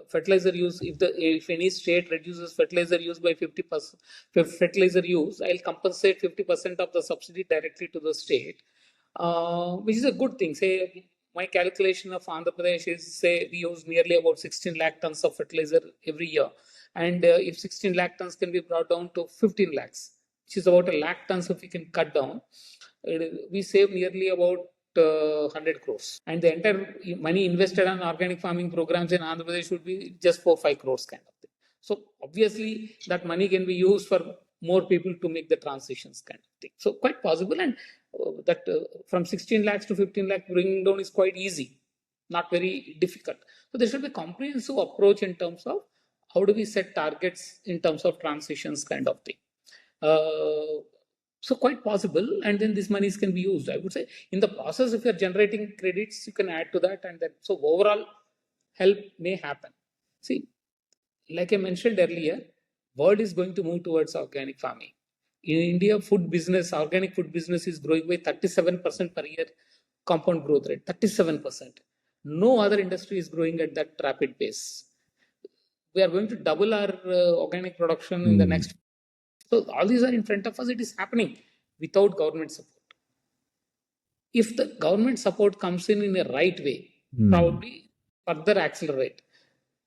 fertilizer use, if any state reduces fertilizer use by 50%, fertilizer use, I'll compensate 50% of the subsidy directly to the state, which is a good thing. Say, my calculation of Andhra Pradesh is, say, we use nearly about 16 lakh tons of fertilizer every year. And if 16 lakh tons can be brought down to 15 lakhs, which is about 1 lakh tons if we can cut down, we save nearly about 100 crores. And the entire money invested on organic farming programs in Andhra Pradesh should be just 4-5 crores kind of thing. So obviously that money can be used for more people to make the transitions kind of thing. So quite possible, and that from 16 lakhs to 15 lakhs bringing down is quite easy, not very difficult. So there should be a comprehensive approach in terms of how do we set targets in terms of transitions kind of thing. So quite possible, and then these monies can be used. I would say in the process, if you're generating credits, you can add to that, and that so overall help may happen. See, like I mentioned earlier, world is going to move towards organic farming. In India, organic food business is growing by 37% per year compound growth rate, 37%. No other industry is growing at that rapid pace. We are going to double our organic production in the next. So all these are in front of us. It is happening without government support. If the government support comes in a right way, probably further accelerate.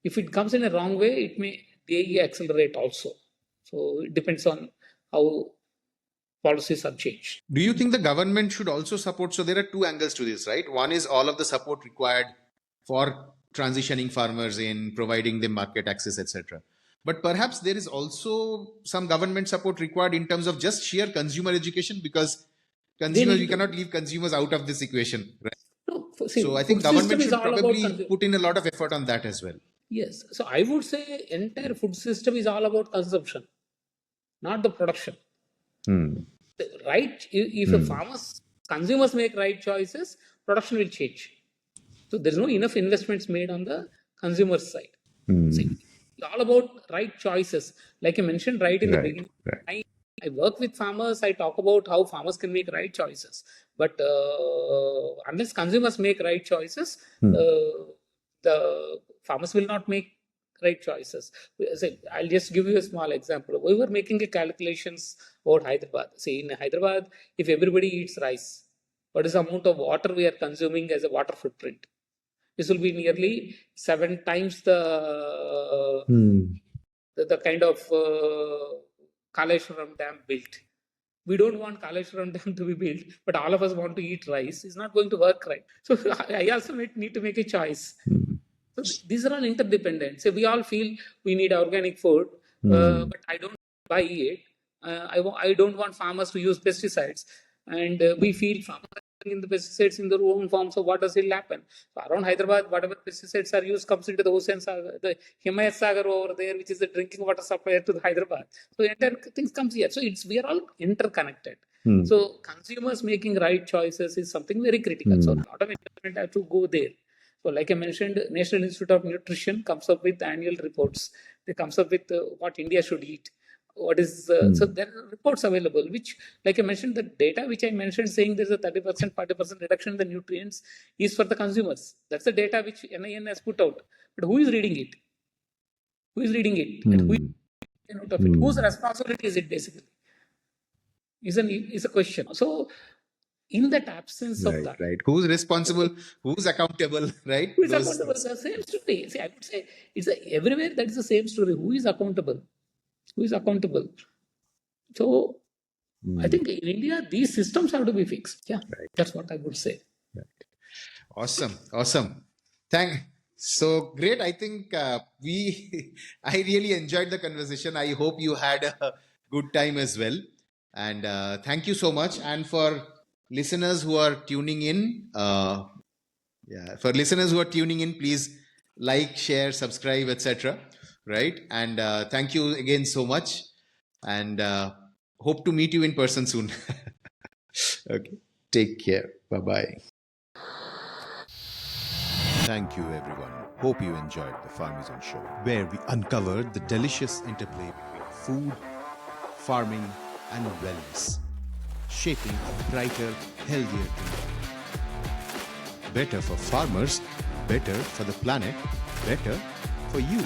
If it comes in a wrong way, it may de-accelerate also. So it depends on how policies are changed. Do you think the government should also support? So there are two angles to this, right? One is all of the support required for transitioning farmers in, providing them market access, etc. But perhaps there is also some government support required in terms of just sheer consumer education, because consumers, you cannot leave consumers out of this equation, right? No, see, so I think government should probably put in a lot of effort on that as well. Yes. So I would say entire food system is all about consumption, not the production. Hmm. Right? If a farmers, consumers make right choices, production will change. So there's no enough investments made on the consumer side. See, it's all about right choices. Like I mentioned right in the Right. beginning, Right. I work with farmers. I talk about how farmers can make right choices. But unless consumers make right choices, the farmers will not make right choices. I'll just give you a small example. We were making a calculations about Hyderabad. See, in Hyderabad, if everybody eats rice, what is the amount of water we are consuming as a water footprint? This will be nearly 7 times the kind of Kaleshwaram Dam built. We don't want Kaleshwaram Dam to be built, but all of us want to eat rice. It's not going to work, right? So I also need to make a choice. So these are all interdependent. So we all feel we need organic food, but I don't buy it. I don't want farmers to use pesticides, and we feel farmers are using the pesticides in their own form. So what does it happen? So around Hyderabad, whatever pesticides are used comes into the ocean sagar, the Himayat Sagar over there, which is the drinking water supply to the Hyderabad. So entire things comes here. So we are all interconnected. So consumers making right choices is something very critical. So a lot of investment have to go there. So, like I mentioned, National Institute of Nutrition comes up with annual reports. They comes up with what India should eat. What is so there are reports available, which, like I mentioned, the data which I mentioned saying there's a 30%, 40% reduction in the nutrients is for the consumers. That's the data which NIN has put out. But who is reading it? Who is reading it? And who is taking note of it? Whose responsibility is it basically? Is a question. So, in that absence of Right, that, right. Who's responsible? Who's accountable? Right? who is Those. accountable? The same story. See, I would say everywhere that is the same story. Who is accountable? Who is accountable? So I think in India these systems have to be fixed. Yeah, that's what I would say. Awesome, awesome. So great. I think I really enjoyed the conversation. I hope you had a good time as well. And thank you so much. And for listeners who are tuning in, please like, share, subscribe, etc. Right? And thank you again so much. And hope to meet you in person soon. Okay. Take care. Bye bye. Thank you, everyone. Hope you enjoyed the Farmizen Show, where we uncovered the delicious interplay between food, farming, and wellness, shaping a brighter, healthier tomorrow. Better for farmers, better for the planet, better for you.